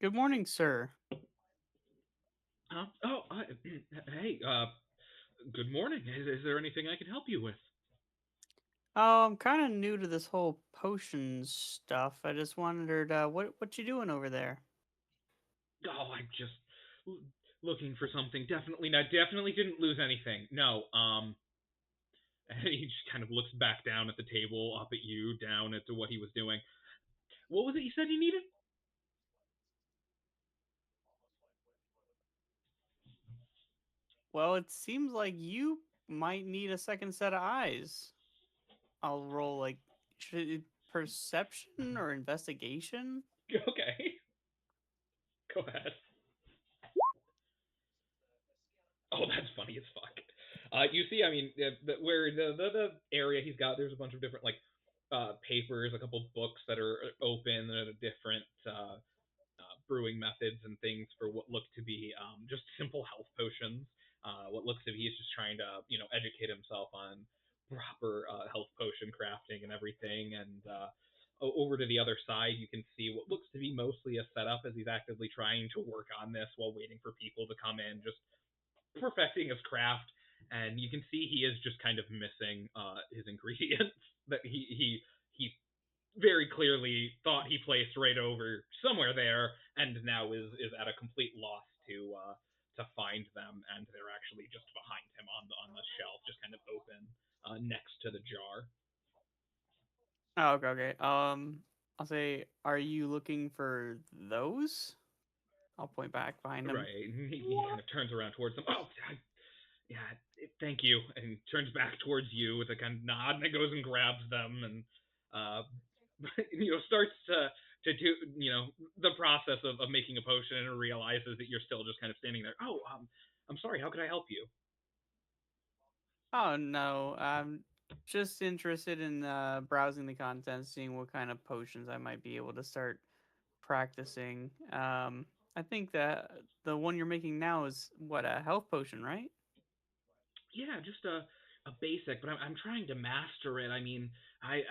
Good morning, sir. Huh? Oh, hey, good morning. Is there anything I can help you with? Oh, I'm kind of new to this whole potions stuff. I just wondered, what you doing over there? Oh, I'm just looking for something. Definitely didn't lose anything. No, and he just kind of looks back down at the table, up at you, down at what he was doing. What was it you said you needed? Well, it seems like you might need a second set of eyes. I'll roll like perception or investigation. Okay, go ahead. Oh, that's funny as fuck. You see, I mean, where the area he's got, there's a bunch of different like papers, a couple books that are open, different brewing methods and things for what look to be just simple health potions. What looks to be he's just trying to educate himself on proper health potion crafting and everything. And over to the other side, you can see what looks to be mostly a setup as he's actively trying to work on this while waiting for people to come in, just perfecting his craft. And you can see he is just kind of missing his ingredients that he very clearly thought he placed right over somewhere there, and now is at a complete loss find them, and they're actually just behind him on the shelf, just kind of open next to the jar. Oh, okay, okay. I'll say, are you looking for those? I'll point back behind him. Right. He kind of turns around towards them. Oh, yeah, thank you. And he turns back towards you with a kind of nod, and then goes and grabs them, and uh, starts to do the process of making a potion, and realizes that you're still just kind of standing there. Oh, I'm sorry. How could I help you? Oh no, I'm just interested in browsing the content, seeing what kind of potions I might be able to start practicing. I think that the one you're making now is what, a health potion, right? Yeah, just a basic, but I'm trying to master it. I mean, I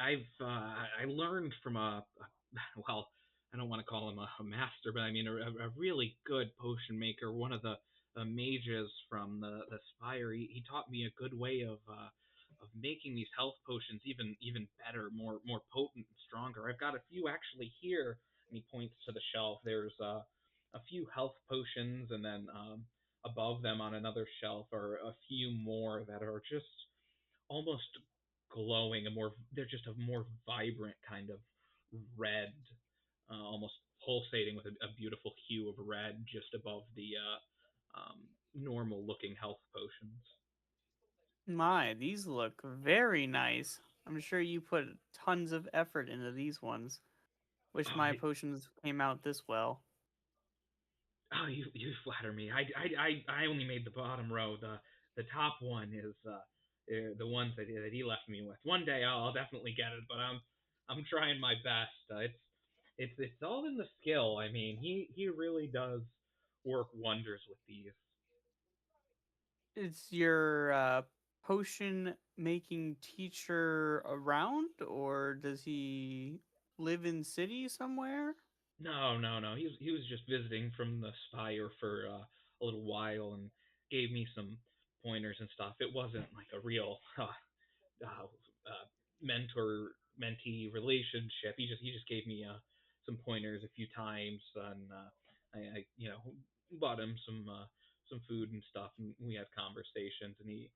learned from well, I don't want to call him a master, but I mean a really good potion maker, one of the mages from the Spire. He taught me a good way of making these health potions even better, more potent and stronger. I've got a few actually here, and he points to the shelf. There's a few health potions, and then above them on another shelf are a few more that are just almost glowing, they're just a more vibrant kind of red, almost pulsating with a beautiful hue of red just above the normal looking health potions. My, these look very nice. I'm sure you put tons of effort into these ones. Wish Oh, my potions came out this well. you flatter me. I only made the bottom row. The top one is the ones that he left me with. One day I'll definitely get it, but I'm trying my best. It's all in the skill. I mean, he really does work wonders with these. Is your potion making teacher around, or does he live in city somewhere? No. He was just visiting from the Spire for a little while and gave me some pointers and stuff. It wasn't like a real mentor mentee relationship. He just gave me some pointers a few times, and I bought him some food and stuff, and we had conversations, and he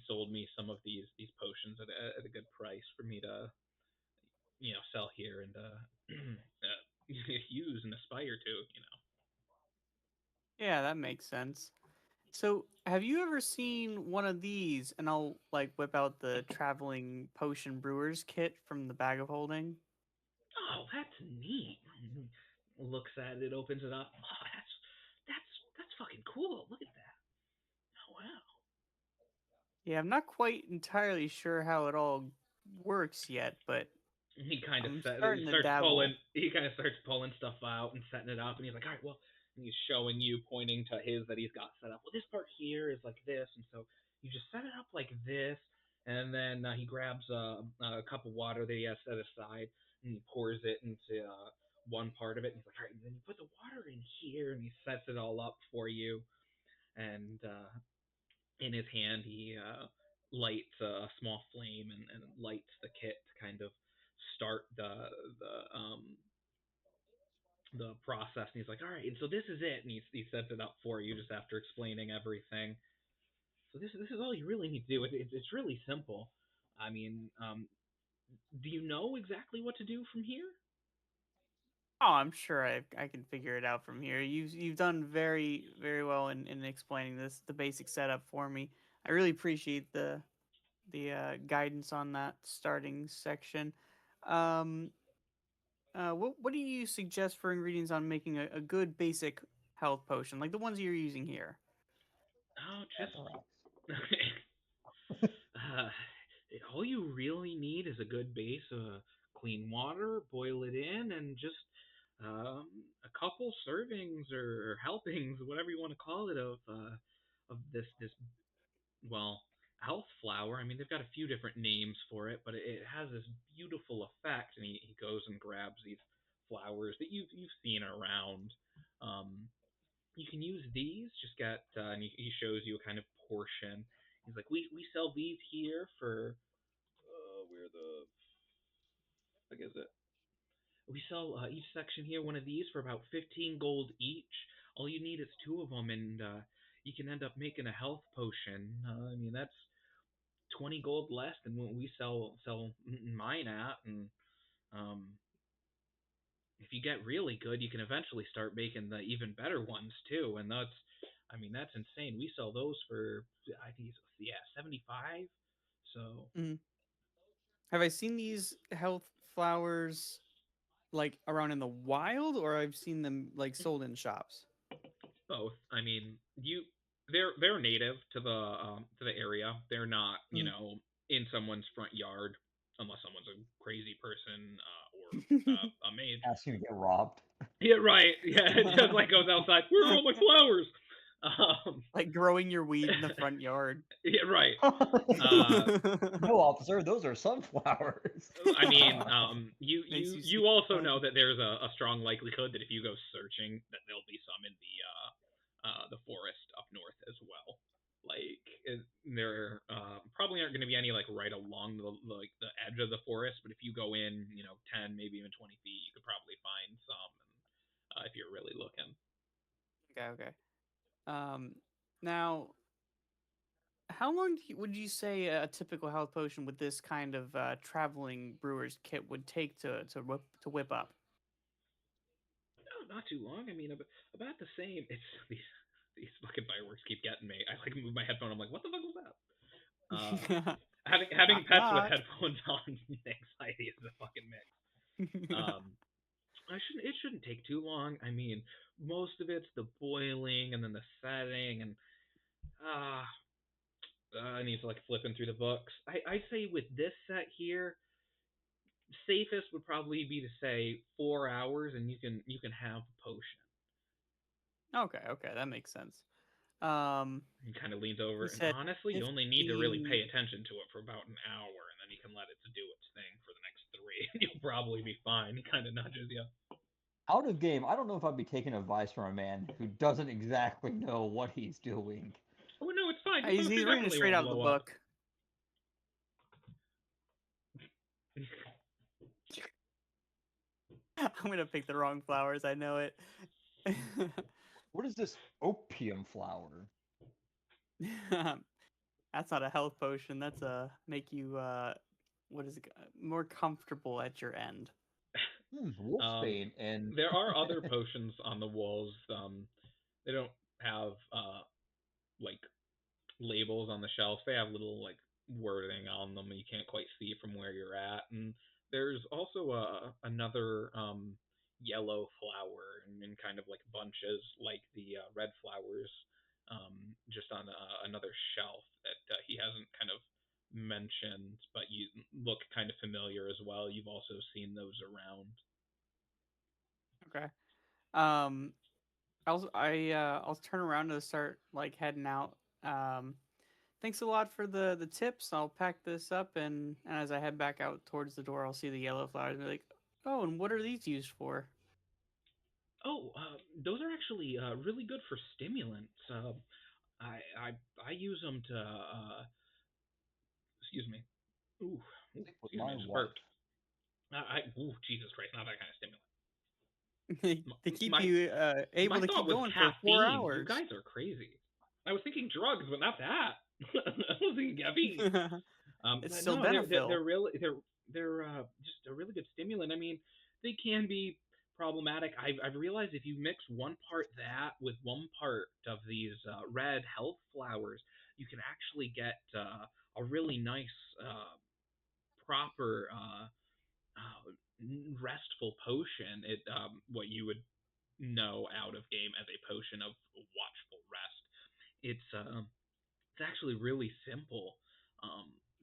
sold me some of these potions at a good price for me to sell here and use and aspire to. Yeah, that makes sense. So, have you ever seen one of these? And I'll like whip out the traveling potion brewer's kit from the bag of holding. Oh, that's neat. Looks at it, opens it up. Oh, that's fucking cool. Look at that. Oh wow. Yeah, I'm not quite entirely sure how it all works yet, but He kind of I'm he starting to starts pulling. dabble. He kind of starts pulling stuff out and setting it up, and he's like, all right, well, and he's showing you, pointing to his that he's got set up. Well, this part here is like this, and so you just set it up like this, and then he grabs a cup of water that he has set aside, and he pours it into one part of it, and he's like, all right, and then you put the water in here, and he sets it all up for you, and in his hand he lights a small flame and lights the kit to kind of start the process. And he's like, all right, and so this is it, and he sets it up for you just after explaining everything. So this is all you really need to do. It's really simple. I mean, do you know exactly what to do from here? Oh, I'm sure I can figure it out from here. You've done very well in explaining the basic setup for me. I really appreciate the guidance on that starting section. Um, what do you suggest for ingredients on making a good basic health potion, like the ones you're using here? Oh, just Pepper rocks. uh, all you really need is a good base of clean water. Boil it in, and just um, a couple servings or helpings, whatever you want to call it, of this well health flower. I mean, they've got a few different names for it, but it has this beautiful effect. And he goes and grabs these flowers that you've seen around. Um, you can use these. Just get and he shows you a kind of portion. He's like, we sell these here for where the fuck is it? We sell each section here one of these for about 15 gold each. All you need is two of them, and you can end up making a health potion. I mean, that's 20 gold less than what we sell mine at, and um, if you get really good, you can eventually start making the even better ones too. And that's, I mean, that's insane. We sell those for, I think it's, yeah, 75. So Mhm. Have I seen these health flowers like around in the wild, or I've seen them like sold in shops? both. I mean, they're native to the area. They're not, you Mm. know, in someone's front yard unless someone's a crazy person or a mage. Asking to get robbed. Yeah, right. Yeah, it just like goes outside. Where are all my flowers? Like growing your weed in the front yard. Yeah, right. No, officer, those are sunflowers. I mean, Makes you you seem also fun. know that there's a strong likelihood that if you go searching, that there'll be some in the forest up north as well. Like there probably aren't going to be any like right along the edge of the forest, but if you go in, you know, 10, maybe even 20 feet, you could probably find some. If you're really looking. Okay, okay. Now, how long would you say a typical health potion with this kind of traveling brewer's kit would take to whip up? No, not too long. I mean, about the same. It's these fucking fireworks keep getting me. I like move my headphone. I'm like, what the fuck was that? Having Knock, pets with knock. headphones on, anxiety is a fucking mix. It shouldn't take too long. I mean, most of it's the boiling and then the setting, and I need to like flipping through the books. I'd say with this set here, safest would probably be to say 4 hours, and you can have a potion. Okay, okay, that makes sense. Um, He kind of leans over, you and said honestly, you only need to really 15. pay attention to it for about an hour, and then you can let it to do its thing for the next three, and you'll probably be fine. He kind of nudges you. Out of game, I don't know if I'd be taking advice from a man who doesn't exactly know what he's doing. Oh no, it's fine. Your He's poster reading it definitely straight won't out of the blow up. book. I'm gonna pick the wrong flowers. I know it. What is this opium flower? That's not a health potion. That's a make you what is it? More comfortable at your end. Wolfsbane and There are other potions on the walls. They don't have like labels on the shelves. They have little like wording on them you can't quite see from where you're at. And there's also another yellow flower in kind of like bunches, like the red flowers, just on another shelf that he hasn't kind of mentioned, but you look kind of familiar as well. You've also seen those around. Okay. I'll turn around and start like heading out. Thanks a lot for the tips. I'll pack this up and as I head back out towards the door, I'll see the yellow flowers and be like, oh, and what are these used for? Oh, those are actually really good for stimulants. I use them to excuse me. Ooh, with excuse me, my I just wife. burped. Jesus Christ, not that kind of stimulant. They keep My you able my to thought keep was going for 4 caffeine. You hours. guys are crazy. I was thinking drugs, but not that. I was thinking caffeine. It's But still no, Benefil. they're really they're just a really good stimulant. I mean, they can be problematic. I've realized if you mix one part that with one part of these red health flowers, you can actually get a really nice proper restful potion. It what you would know out of game as a potion of watchful rest. It's actually really simple.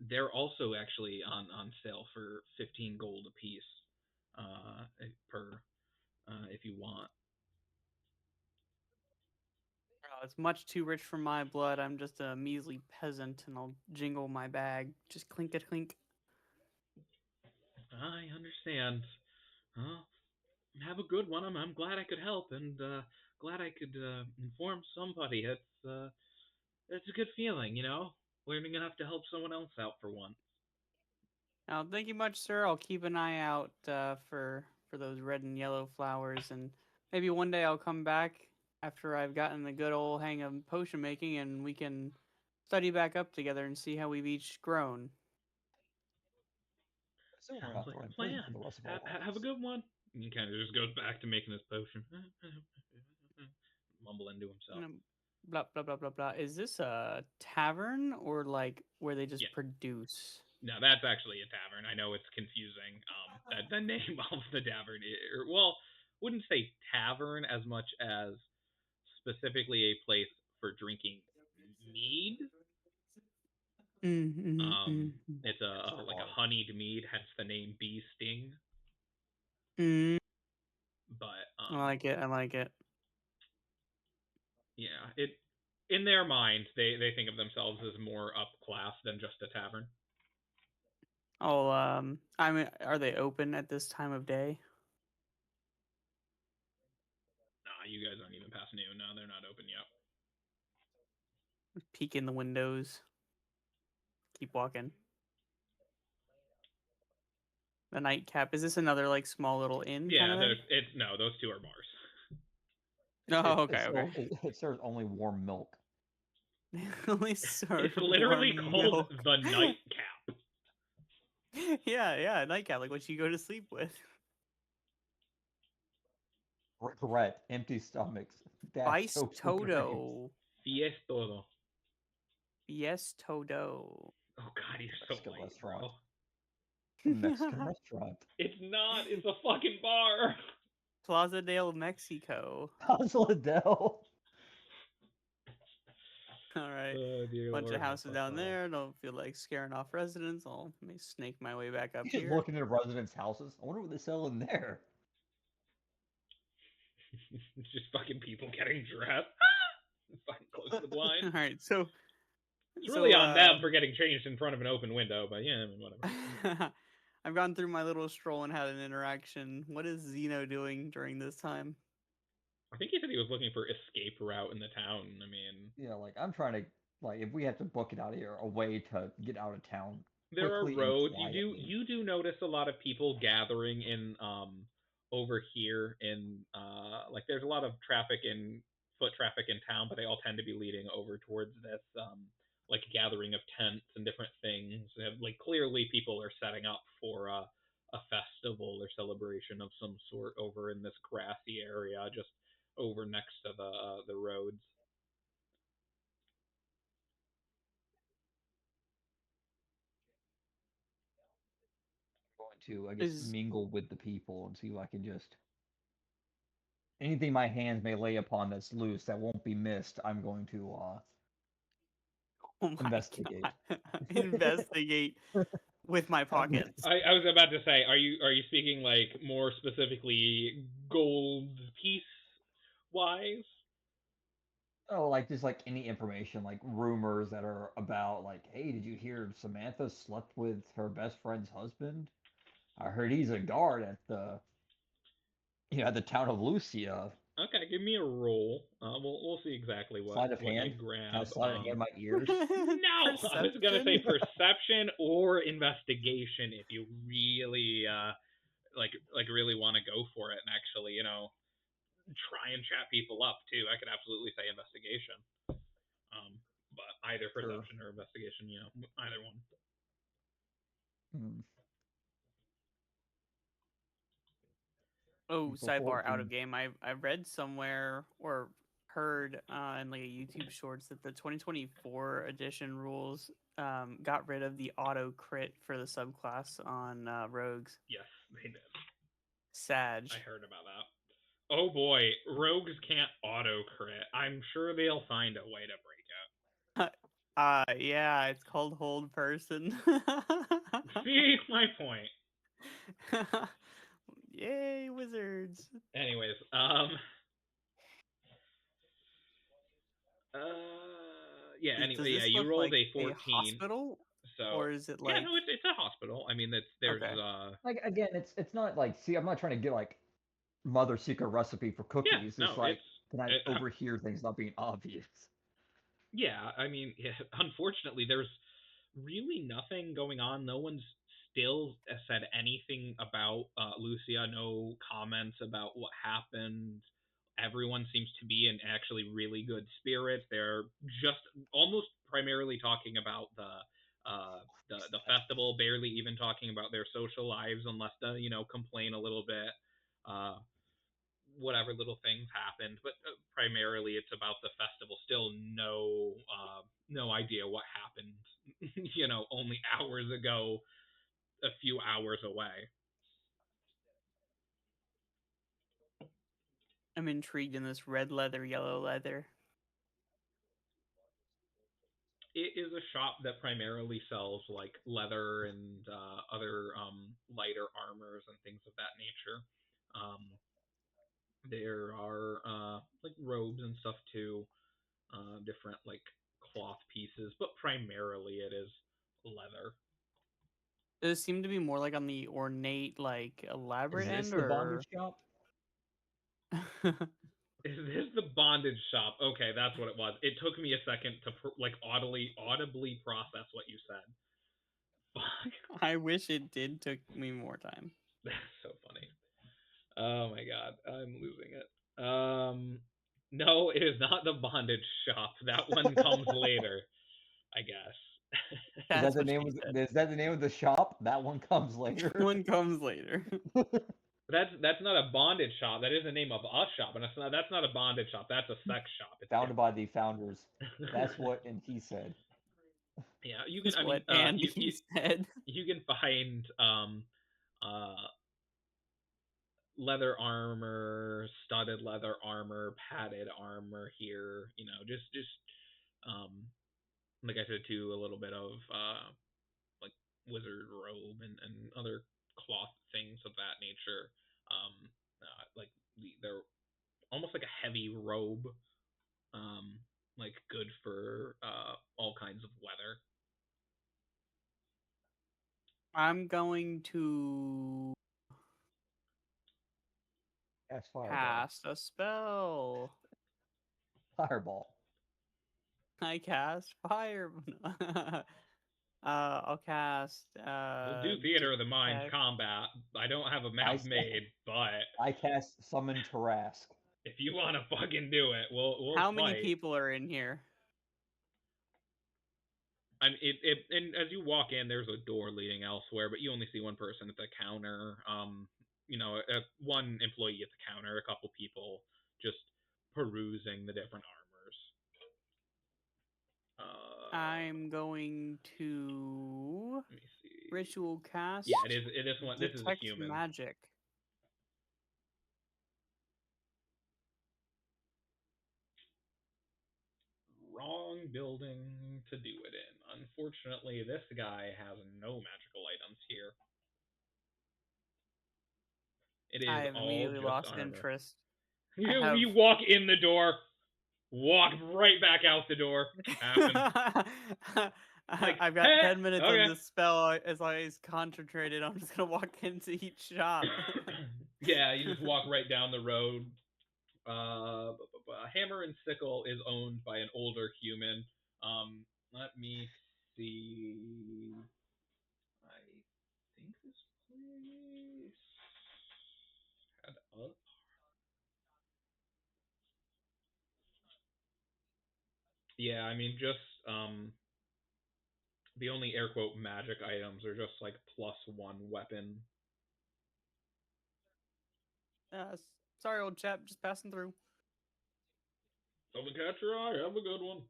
They're also actually on sale for 15 gold a piece per if you want. Oh, it's much too rich for my blood. I'm just a measly peasant, and I'll jingle my bag. Just clink it, clink. I understand. Well, have a good one. I'm glad I could help, and glad I could inform somebody. It's a good feeling, you know, learning enough to help someone else out for once. Now, thank you much, sir. I'll keep an eye out for those red and yellow flowers, and maybe one day I'll come back after I've gotten the good old hang of potion making, and we can study back up together and see how we've each grown. So we're Sounds not like throwing a prison plan. for the rest of our Have a lives. good one. And he kind of just goes back to making his potion, mumbling to himself. Blah blah blah blah blah. Is this a tavern or like where they just Yeah. produce? No, that's actually a tavern. I know it's confusing. That the name of the tavern, well, wouldn't say tavern as much as specifically a place for drinking mead. It's like a honeyed mead, hence the name Bee Sting. But I like it. I like it. yeah, it in their mind they think of themselves as more upclass than just a tavern. Oh, I mean, are they open at this time of day? Nah, you guys aren't even past noon. No, they're not open yet. Peek in the windows. Keep walking. The nightcap. Is this another like small little inn kind Yeah, of thing? no, those two are bars. Oh, okay, okay. It serves only warm milk. Only serve It's literally warm called milk. the Nightcap. Yeah, nightcap, like what you go to sleep with. Regret, empty stomachs, dash Vice soaps and graves. Todo. Fies todo. Yes, Todo. Oh god, you're so Mexican late, restaurant. bro. A Mexican restaurant. It's not. It's a fucking bar. Plaza del Mexico. Kozladell. All right. Oh, dear Bunch Lord, of houses help us down all. there. Don't feel like scaring off residents. Let me snake my way back up You just here. looking at residents' houses. I wonder what they sell in there. It's just fucking people getting dressed. Fucking close the blind. All right, so It's really on them for getting changed in front of an open window, but yeah, I mean, whatever. I've gone through my little stroll and had an interaction. What is Zeno doing during this time? I think he said he was looking for escape route in the town. I mean, Yeah, like I'm trying to if we have to book it out of here, a way to get out of town there are quickly and roads. quietly. You do notice a lot of people gathering in over here in like there's a lot of foot traffic in town, but they all tend to be leading over towards this like gathering of tents and different things. And, like clearly people are setting up for a festival or celebration of some sort over in this grassy area just over next to the roads. Going to, I guess, Is mingle with the people and see if I can just anything my hands may lay upon that's loose that won't be missed. I'm going to oh my investigate. God. Investigate with my pockets. I was about to say, are you speaking like more specifically gold piece wise? Oh, like just like any information, like rumors that are about, like, hey, did you hear Samantha slept with her best friend's husband? I heard he's a guard at the, at the town of Lucia. Okay, give me a roll. We'll see exactly Sleight of what you hand. grab. Can I slide of hand my ears? No, I was gonna say Perception? perception or investigation if you really like really want to go for it and actually try and chat people up too. I could absolutely say investigation. But either Sure. perception or investigation, either one. Oh, So sidebar out 14. of game. I read somewhere or heard in like a YouTube shorts that the 2024 edition rules got rid of the auto crit for the subclass on rogues. Yes, they did. Sag. I heard about that. Oh boy, rogues can't auto crit. I'm sure they'll find a way to break it. Yeah, it's called hold person. See my point. Yay, wizards. Anyways, yeah. Does Anyway, yeah. this You look rolled like a 14. hospital? So Or is it yeah, like no, it's a hospital. I mean, there's Okay. Like, again, it's not like, see, I'm not trying to get like mother secret recipe for cookies. no, It's like, can I it, overhear things not being obvious? yeah. I mean, yeah, unfortunately, there's really nothing going on. No one's still said anything about Lucia. No comments about what happened. everyone seems to be in actually really good spirits. They're just almost primarily talking about the festival, barely even talking about their social lives, unless they complain a little bit. Whatever little things happened, but primarily it's about the festival. Still no idea what happened. Only hours ago, a few hours away. I'm intrigued in this red leather, yellow leather. It is a shop that primarily sells like leather and other lighter armors and things of that nature. There are like robes and stuff too, different like cloth pieces, but primarily it is leather. Does it seem to be more like on the ornate, like elaborate Is this end, the or? bondage shop? Is this the bondage shop? Okay, that's what it was. It took me a second to like audibly process what you said. Fuck. I wish it did. Took me more time. That's so funny. Oh my god, I'm losing it. No, it is not the bondage shop. That one comes later, I guess. That's what she said. Is that the name of the shop? That one comes later. One comes later. That's not a bondage shop. That is the name of a shop, and that's not a bondage shop. That's a sex shop. It's Founded by the founders. That's what, and he said. Yeah, you can. That's what Andy said. You can find leather armor, studded leather armor, padded armor here. Just like I said too, a little bit of like wizard robe and other cloth things of that nature. Like they're almost like a heavy robe, like good for all kinds of weather. I'm going to cast a spell. Fireball. I cast fire. I'll cast. We'll do theater of the mind combat. I don't have a map made, but I cast summon Tarask. If you want to fucking do it, we'll How fight. many people are in here? And as you walk in, there's a door leading elsewhere, but you only see one person at the counter. One employee at the counter, a couple people just perusing the different armors. I'm going to let me see. Ritual cast. Yeah, it is one. This is a human. Magic. Wrong building to do it in. Unfortunately, this guy has no magical items here. It is I have all immediately just lost armor. interest. You walk in the door, walk right back out the door. I've got 10 minutes on this spell. As long as concentrated, I'm just gonna walk into each shop. Yeah, you just walk right down the road. Hammer and Sickle is owned by an older human. Let me see. I think this place had a... Yeah, I mean, just the only air quote magic items are just like +1 weapon. Sorry, old chap, just passing through. Something catch your eye. Have a good one.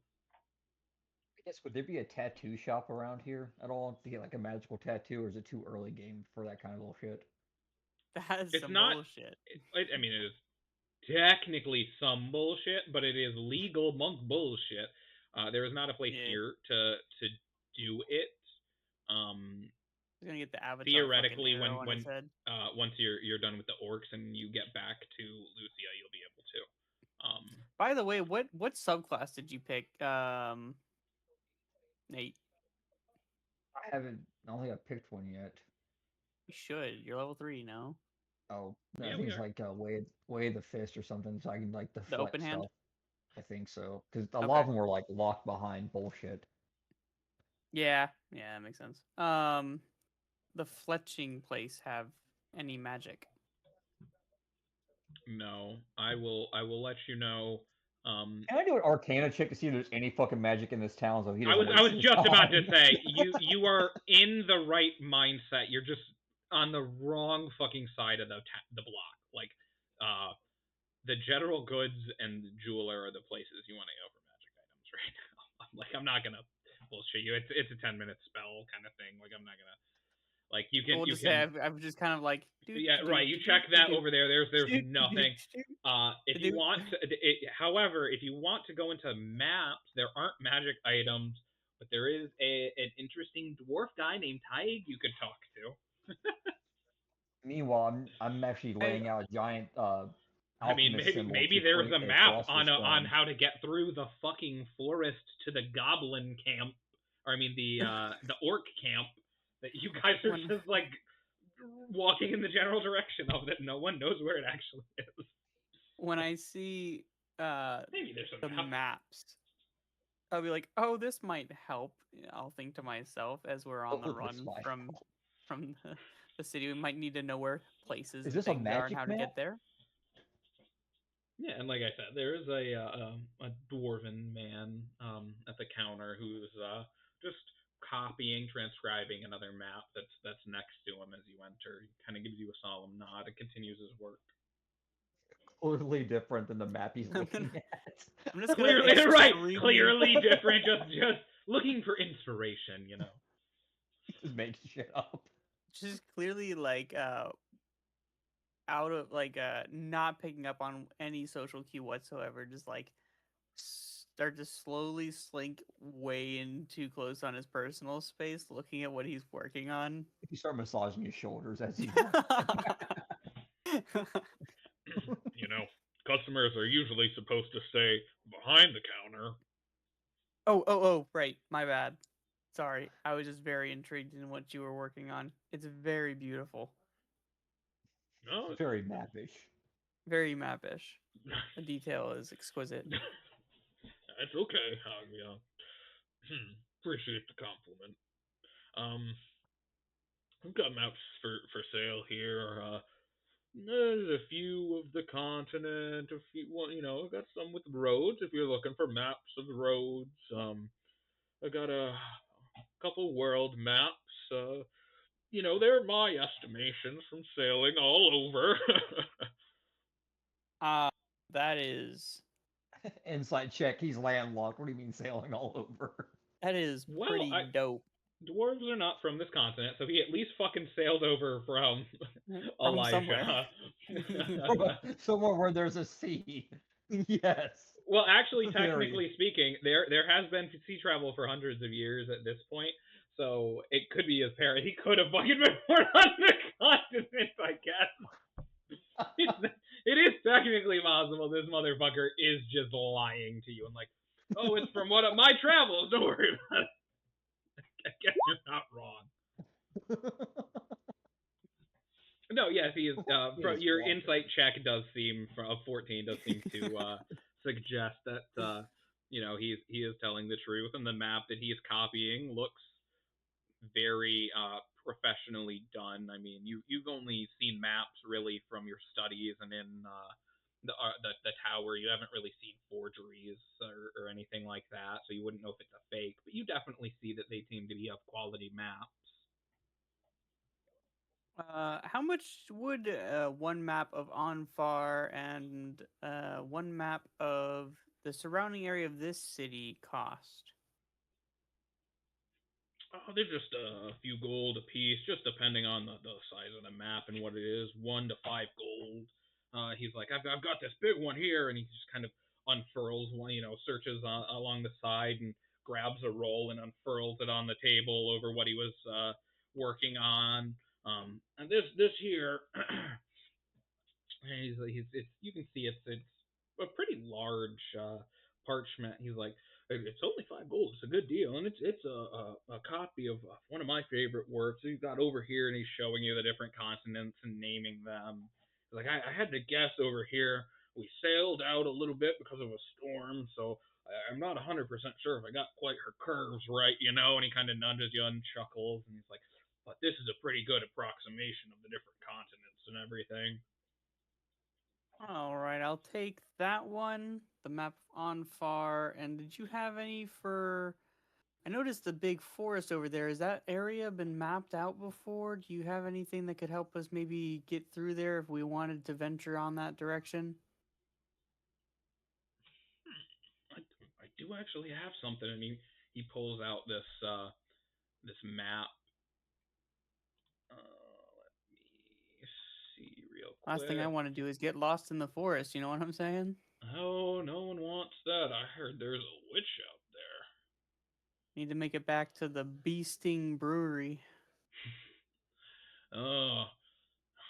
I guess, would there be a tattoo shop around here at all to get like a magical tattoo, or is it too early game for that kind of bullshit? That is some bullshit. I mean, it is technically some bullshit, but it is legal monk bullshit. There is not a place here to do it. He's gonna get the avatar. Theoretically, when once you're done with the orcs and you get back to Lucia, you'll be able to. By the way, what subclass did you pick, Nate? I don't think I've picked one yet. You should. You're level 3 now. Oh, no, I think it's like way of the fist or something, so I can like deflect the open hand stuff. I think so, because a lot of them were like locked behind bullshit. Yeah, that makes sense. The fletching place have any magic? No, I will let you know. Can I do an Arcana check to see if there's any fucking magic in this town so he I doesn't was waste his just about to time? say you are in the right mindset. You're just on the wrong fucking side of the block. Like, the general goods and the jeweler are the places you want to go for magic items right now. Like, I'm not gonna bullshit you. It's a 10-minute spell kind of thing. Like, I'm not gonna like you can We'll you just say can I'm just kind of like, yeah, right. You check that over there. There's nothing. If you want to, however, if you want to go into maps, there aren't magic items, but there is an interesting dwarf guy named Taig you could talk to. Meanwhile, I'm actually laying out a giant I mean, alchemist symbol maybe to there's create a a map philosopher's on stone. how to get through the fucking forest to the goblin camp, or I mean the orc camp that you guys are just like walking in the general direction of that no one knows where it actually is. When I see Maybe there's a the map. maps, I'll be like, "Oh, this might help." I'll think to myself as we're on the run from the city. We might need to know where places Is and this a things are and magic how to map? get there. Yeah, and like I said, there is a dwarven man at the counter who's just copying, transcribing another map that's next to him as you enter. He kind of gives you a solemn nod and continues his work. Clearly different than the map he's looking at. I'm just Clearly, right? Clearly different. Just looking for inspiration, you know. Just make shit up. Just clearly like out of like not picking up on any social cue whatsoever. Just like start to slowly slink way in too close on his personal space, looking at what he's working on. You start massaging his shoulders as he You know, customers are usually supposed to stay behind the counter. Oh, right. My bad. Sorry. I was just very intrigued in what you were working on. It's very beautiful. No, it's very mappish. Very mappish. The detail is exquisite. It's okay. Appreciate the compliment. We've got maps for sale here. There's a few of the continent. A few, well, I've got some with roads. If you're looking for maps of roads, I got a couple world maps. They're my estimations from sailing all over. That is Insight check. He's landlocked. What do you mean sailing all over? That is pretty dope. Dwarves are not from this continent, so he at least fucking sailed over from Elijah. Somewhere where there's a sea. Yes. Well, actually, technically speaking, there has been sea travel for hundreds of years at this point, so it could be his parent. He could have fucking been born on the continent, I guess. It is technically possible this motherfucker is just lying to you and like, oh, it's from one of my travels. Don't worry about it. I guess you're not wrong. No, yes, he is. Your insight check does seem, of 14, does seem to suggest that he is telling the truth, and the map that he is copying looks very professionally done. I mean, you've only seen maps really from your studies and in the tower. You haven't really seen forgeries or anything like that, so you wouldn't know if it's a fake. But you definitely see that they seem to be of quality maps. How much would one map of Onfar and one map of the surrounding area of this city cost? Oh, they're just a few gold a piece, just depending on the size of the map and what it is. 1 to 5 gold. He's like, I've got this big one here, and he just kind of unfurls one, searches along the side and grabs a roll and unfurls it on the table over what he was working on. And this here, he's you can see it's a pretty large parchment. He's like, it's only 5 gold. It's a good deal, and it's a copy of one of my favorite works. He's got over here, and he's showing you the different continents and naming them. He's like, I had to guess over here. We sailed out a little bit because of a storm, so I'm not 100% sure if I got quite her curves right, And he kind of nudges you and chuckles, and he's like, but this is a pretty good approximation of the different continents and everything. All right, I'll take that one. The map on far. And did you have any for? I noticed the big forest over there. Has that area been mapped out before? Do you have anything that could help us maybe get through there if we wanted to venture on that direction? I do actually have something, and he pulls out this map. Let me see real quick. Last thing I want to do is get lost in the forest. You know what I'm saying? Oh, no one wants that. I heard there's a witch out there. Need to make it back to the Bee Sting Brewery. Oh,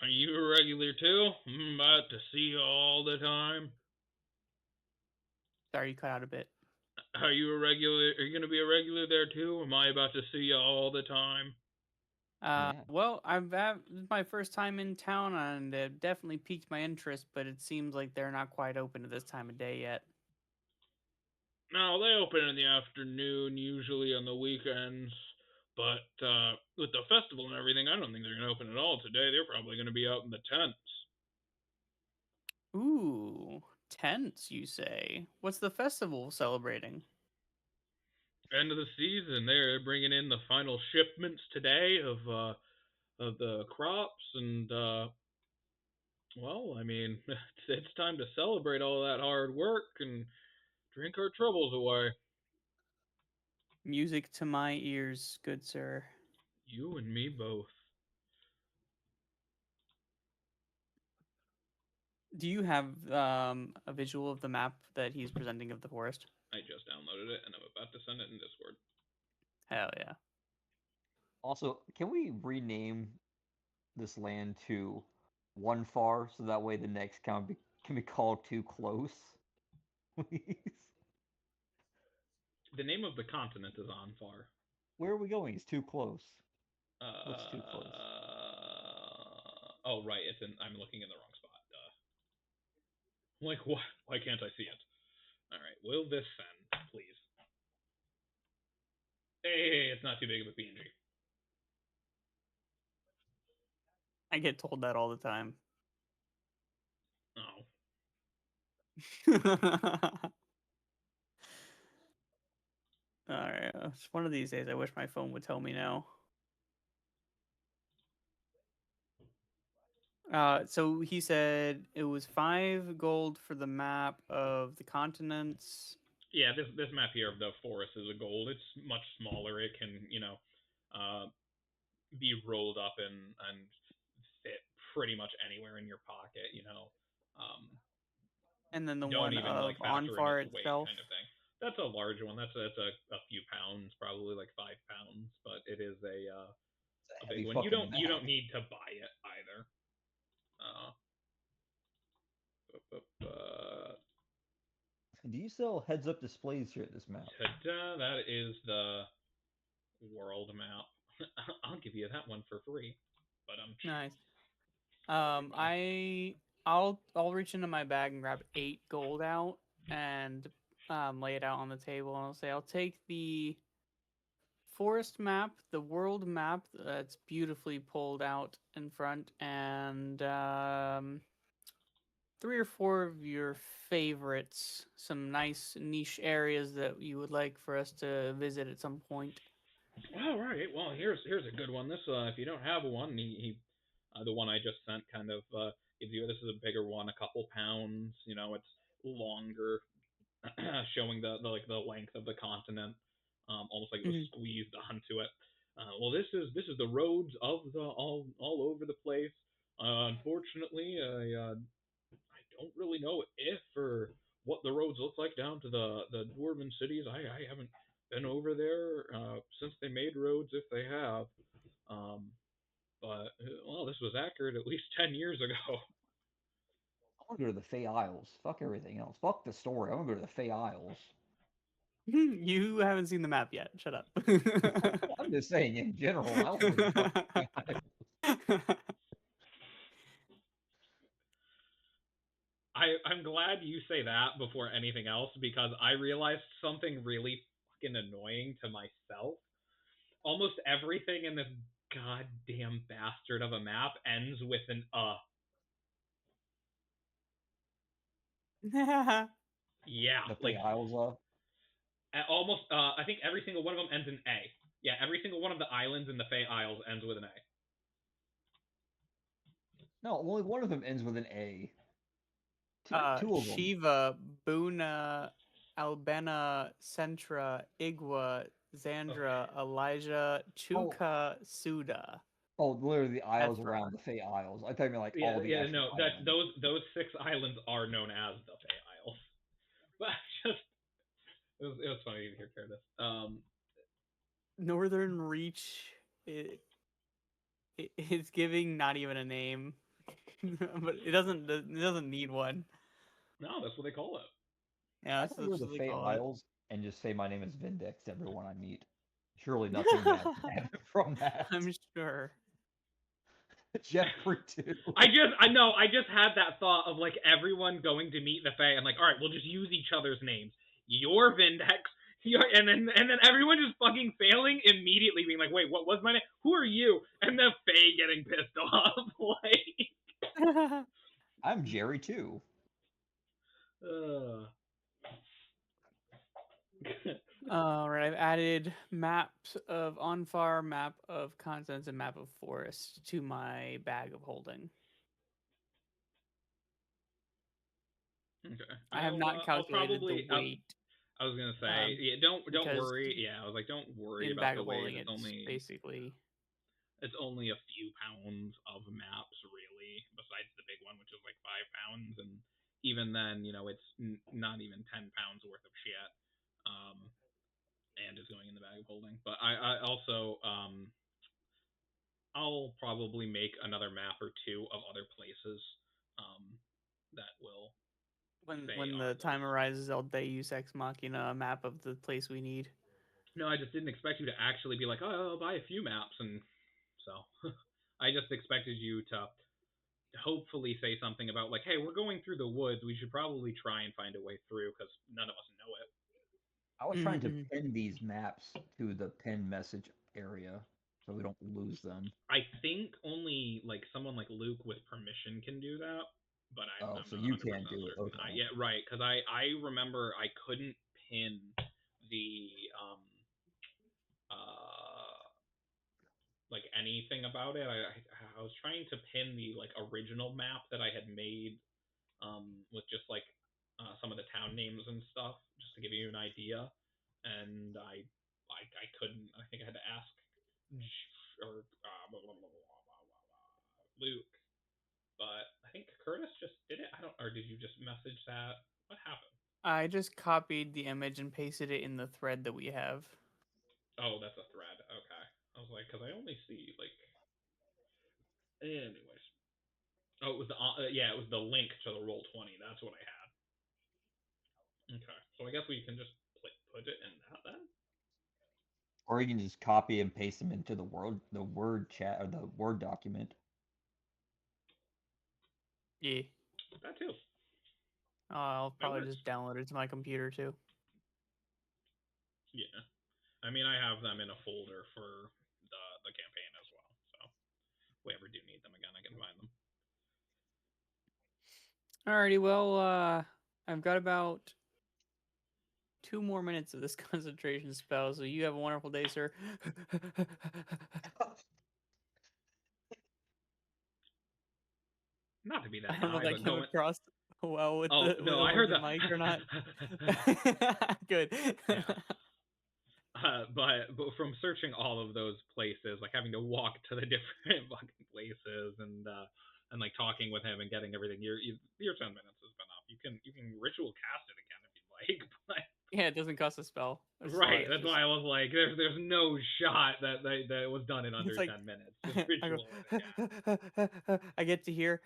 are you a regular too? I'm about to see you all the time. Sorry, you cut out a bit. Are you a regular? Are you gonna be a regular there too? Am I about to see you all the time? Yeah. Well, this is my first time in town, and it definitely piqued my interest. But it seems like they're not quite open at this time of day yet. No, they open in the afternoon, usually on the weekends. But with the festival and everything, I don't think they're gonna open at all today. They're probably gonna be out in the tents. Ooh, tents, you say? What's the festival celebrating? End of the season. They're bringing in the final shipments today of the crops, and well, I mean, it's time to celebrate all that hard work and drink our troubles away. Music to my ears, good sir. You and me both. Do you have a visual of the map that he's presenting of the forest? I just downloaded it and I'm about to send it in Discord. Hell yeah. Also, can we rename this land to One Far so that way the next count can be called Too Close? Please. The name of the continent is Anfar. Where are we going? It's too close. What's too close? Oh right, I'm looking in the wrong spot. Like why can't I see it? All right, will this send, please? Hey, it's not too big of a PNG. I get told that all the time. Oh, Alright, it's one of these days I wish my phone would tell me no. So he said it was 5 gold for the map of the continents. yeah. This map here of the forest is a gold. It's much smaller. It can be rolled up and fit pretty much anywhere in your pocket. And then the Don't one even of factor in Onfar its weight, itself. kind of thing. That's a large one. That's a few pounds, probably like 5 pounds, but it is a big one. You don't need to buy it either. Do you sell heads-up displays here at this map? Ta-da, that is the world map. I'll give you that one for free. But Nice. Everybody. I'll reach into my bag and grab 8 gold out and lay it out on the table, and I'll say I'll take the forest map, the world map that's beautifully pulled out in front, and 3 or 4 of your favorites, some nice niche areas that you would like for us to visit at some point. All right. Well, here's a good one. This if you don't have one, he the one I just sent kind of gives you. This is a bigger one, a couple pounds. It's longer, showing the length of the continent, almost like it was squeezed onto it. Well, this is the roads of the all over the place. Unfortunately, I don't really know if or what the roads look like down to the dwarven cities. I haven't been over there since they made roads, if they have. But well, this was accurate at least 10 years ago. I want to go to the Fey Isles. Fuck everything else. Fuck the story. I want to go to the Fey Isles. You haven't seen the map yet. Shut up. I'm just saying in general. I want to go to the Fey Isles. I'm glad you say that before anything else, because I realized something really fucking annoying to myself. Almost everything in this goddamn bastard of a map ends with an Yeah, The like Fey Isles. almost. I think every single one of them ends in A. Yeah, every single one of the islands in the Fey Isles ends with an A. No, only one of them ends with an A. Two of them. Shiva, Buna, Albena, Centra, Igwa, Xandra, Elijah, Chuka, Suda. Oh, literally the isles Ephra. around the Fey Isles. I thought you meant like Yeah, all the yeah, actual no, that's islands. those 6 islands are known as the Fey Isles. But just it was funny to hear Curtis. Northern Reach. It's giving not even a name, but it doesn't need one. No, that's what they call it. Yeah, I that's can go to what the they Fey call it. Isles and just say my name is Vindex to everyone I meet. Surely nothing bad can happen from that. I'm sure. Jeffrey too. I just had that thought of like everyone going to meet the Fae and like, all right, we'll just use each other's names. Your Vindex, and then everyone just fucking failing immediately, being like, wait, what was my name? Who are you? And the Fae getting pissed off, like. I'm Jerry too. All right, I've added maps of on-far, map of continents, and map of forests to my bag of holding. Okay. I have not calculated the weight. I was gonna say, yeah, don't because worry. Yeah, I was like, don't worry in about bag the of weight. holding, it's basically It's only a few pounds of maps, really. Besides the big one, which is like 5 pounds, and even then, it's not even 10 pounds worth of shit. And is going in the bag of holding. But I also I'll probably make another map or two of other places that will. when the time arises, I'll Deus Ex Machina a map of the place we need. No, I just didn't expect you to actually be like, oh, I'll buy a few maps, and so I just expected you to hopefully say something about like, hey, we're going through the woods. We should probably try and find a way through because none of us know it. I was trying to pin these maps to the pin message area so we don't lose them. I think only like someone like Luke with permission can do that, but I'm so not you 100% can't do it. certain. Okay. Yeah, right. Because I remember I couldn't pin the like anything about it. I was trying to pin the like original map that I had made with just like some of the town names and stuff, just to give you an idea. And I couldn't. I think I had to ask or Luke, but I think Curtis just did it. I don't. Or did you just message that? What happened? I just copied the image and pasted it in the thread that we have. Oh, that's a thread. Okay. I was like, because I only see like. Anyways. Oh, it was it was the link to the Roll20. That's what I had. Okay, so I guess we can just put it in that then. Or you can just copy and paste them into the word chat or the Word document. Yeah. That too. I'll probably just download it to my computer too. Yeah, I mean, I have them in a folder for the campaign as well. So if we ever do need them again, I can find them. Alrighty, well, I've got about 2 more minutes of this concentration spell, so you have a wonderful day, sir. Not to be that I don't know guy, if that but came across well with the I heard the the mic or not. Good. Yeah. But from searching all of those places, like having to walk to the different fucking places and like talking with him and getting everything, your 10 minutes has been up. You can ritual cast it again if you'd like, but Yeah, it doesn't cost a spell. right. That's why I was like, there's no shot that it was done in under It's like, 10 minutes. Just ritual I get to hear.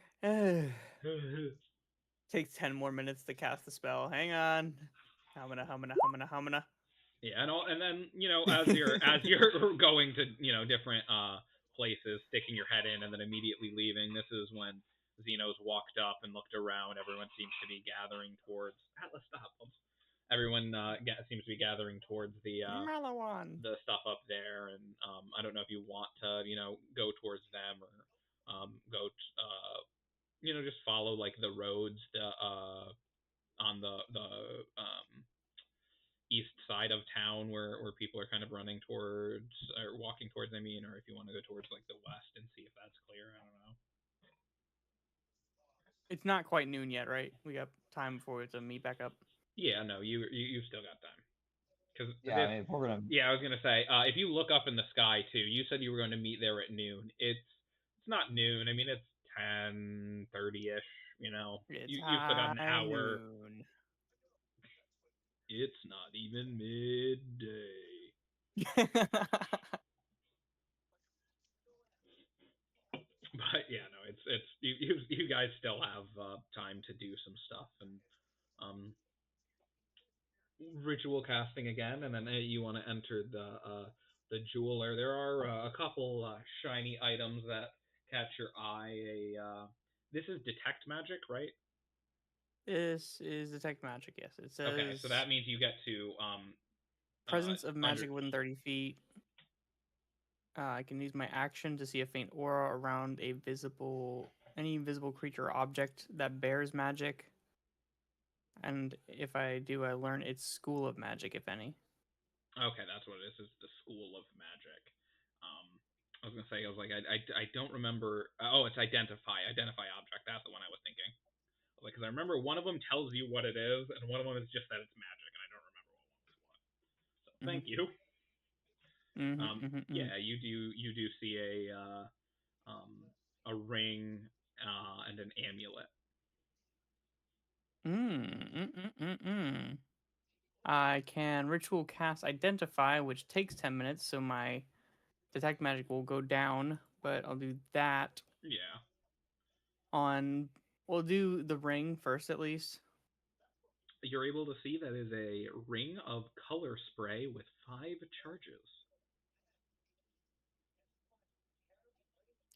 Takes 10 more minutes to cast the spell. Hang on. Humana. Yeah, and then as you're going to different places, sticking your head in, and then immediately leaving. This is when Xenos walked up and looked around. Everyone seems to be gathering towards Atlas. Stop. Everyone seems to be gathering towards the stuff up there, and I don't know if you want to go towards them or go just follow like the roads on the east side of town where people are kind of running towards or walking towards, I mean, or if you want to go towards like the west and see if that's clear. I don't know. It's not quite noon yet, right? We got time before we have to meet back up. Yeah, no, you've still got time. Cause Yeah, I mean, if we're gonna. Yeah, I was gonna say, if you look up in the sky too, you said you were going to meet there at noon. It's not noon. I mean, it's 10:30ish. You know, It's you still got an high hour. noon. It's not even midday. But yeah, no, it's you guys still have time to do some stuff and ritual casting again, and then you want to enter the jeweler. There are a couple shiny items that catch your eye. This is detect magic, right? This is detect magic. Yes, it says. Okay, so that means you get to presence of magic within 30 feet. I can use my action to see a faint aura around any visible creature or object that bears magic. And if I do, I learn its school of magic, if any. Okay, that's what it is. It's the school of magic. I was gonna say, I don't remember. Oh, it's identify object. That's the one I was thinking. Because I remember one of them tells you what it is, and one of them is just that it's magic, and I don't remember what one was what. So thank you. Yeah, you do see a ring and an amulet. I can ritual cast identify, which takes 10 minutes, so my detect magic will go down, but I'll do that. Yeah. We'll do the ring first, at least. You're able to see that is a ring of color spray with 5 charges.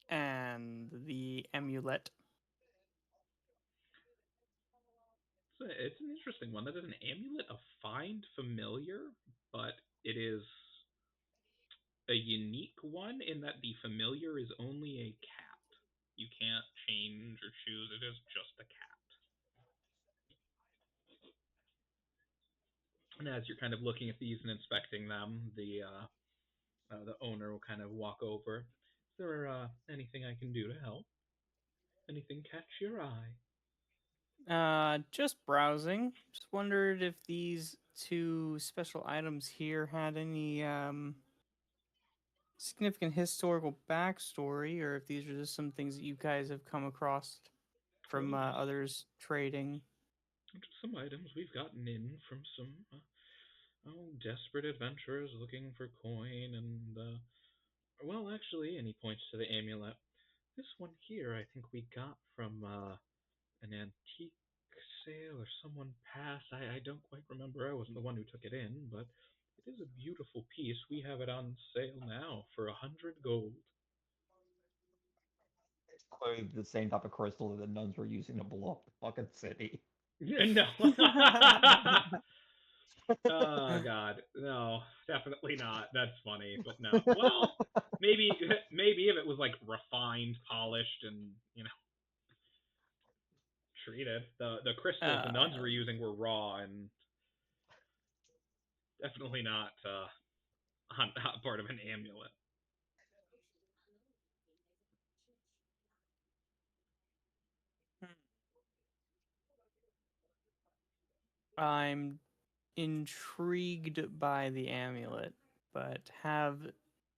And the amulet. It's an interesting one. That is an amulet of find familiar, but it is a unique one in that the familiar is only a cat. You can't change or choose. It is just a cat. And as you're kind of looking at these and inspecting them, the owner will kind of walk over. Is there anything I can do to help? Anything catch your eye? Just browsing. Just wondered if these 2 special items here had any significant historical backstory, or if these are just some things that you guys have come across from others trading. Just some items we've gotten in from some desperate adventurers looking for coin and well, actually, and he points to the amulet. This one here, I think we got from an antique sale or someone passed. I don't quite remember. I wasn't the one who took it in, but it is a beautiful piece. We have it on sale now for 100 gold. It's clearly the same type of crystal that the nuns were using to blow up the fucking city. No. Oh God, no, definitely not. That's funny, but no. Well, maybe if it was like refined, polished, and treated. The crystals the nuns were using were raw and definitely not part of an amulet. I'm intrigued by the amulet, but have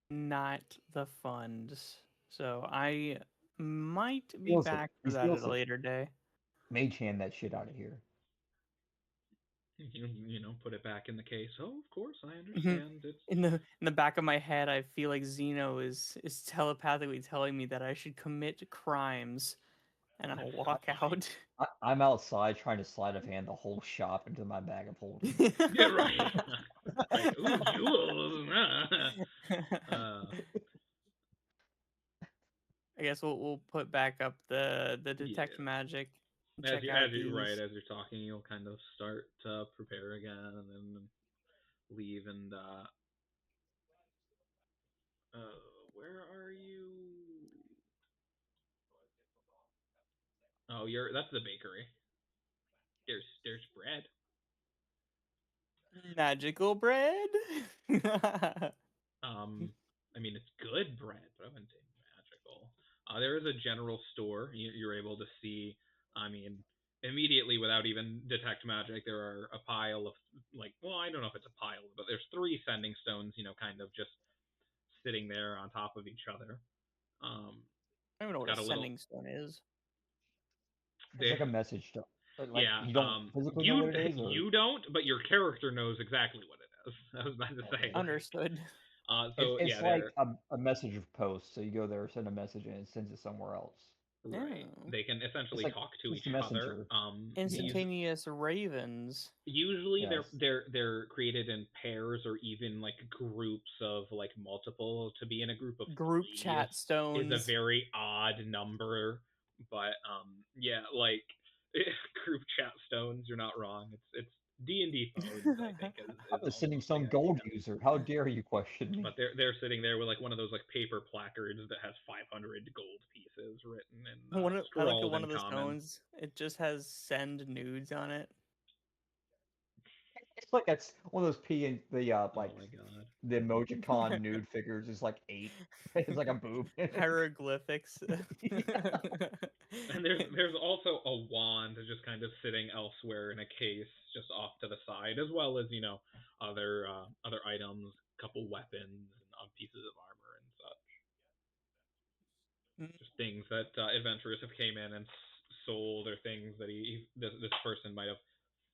not the funds. So I might be back for that at a later day. Mage hand that shit out of here. Put it back in the case. Oh, of course, I understand. It's in the back of my head, I feel like Zeno is telepathically telling me that I should commit crimes, and I'll walk out. I'm outside trying to sleight of hand the whole shop into my bag of holding. Yeah, right. Like, ooh, jewels. I guess we'll put back up the detect magic. As you're talking, you'll kind of start to prepare again, and then leave. And where are you? Oh, that's the bakery. There's bread. Magical bread. I mean, it's good bread, but I wouldn't say magical. There is a general store. You're able to see. I mean, immediately without even detect magic, there are a pile of well, I don't know if it's a pile, but there's 3 sending stones. Kind of just sitting there on top of each other. I don't know what got a a little. sending stone is. It's like a message stone. Like Yeah. you don't physically know You what it is, or you don't, but your character knows exactly what it is. I was about to say. Okay. Understood. So it's yeah, like a message post. So you go there, send a message, and it sends it somewhere else. right. Oh. They can essentially like talk to just each a other. messenger. Instantaneous ravens. Usually Yes. they're created in pairs or even like groups of like multiple. To be in a group of Group 3 chat is stones. a very odd number, but yeah, like group chat stones. You're not wrong. It's D&D phones. I think is I'm a sending almost the stone gold idea. user. How dare you question me? But they're sitting there with like one of those like paper placards that has 500 gold pieces written in I like scrawled one in of the common. stones. It just has send nudes on it. It's like that's one of those like Oh my god. the emojicon nude figures is like 8. It's like a boob. Hieroglyphics. And there's also a wand just kind of sitting elsewhere in a case just off to the side, as well as other items, couple weapons and pieces of armor and such. Just things that adventurers have came in and sold, or things that this person might have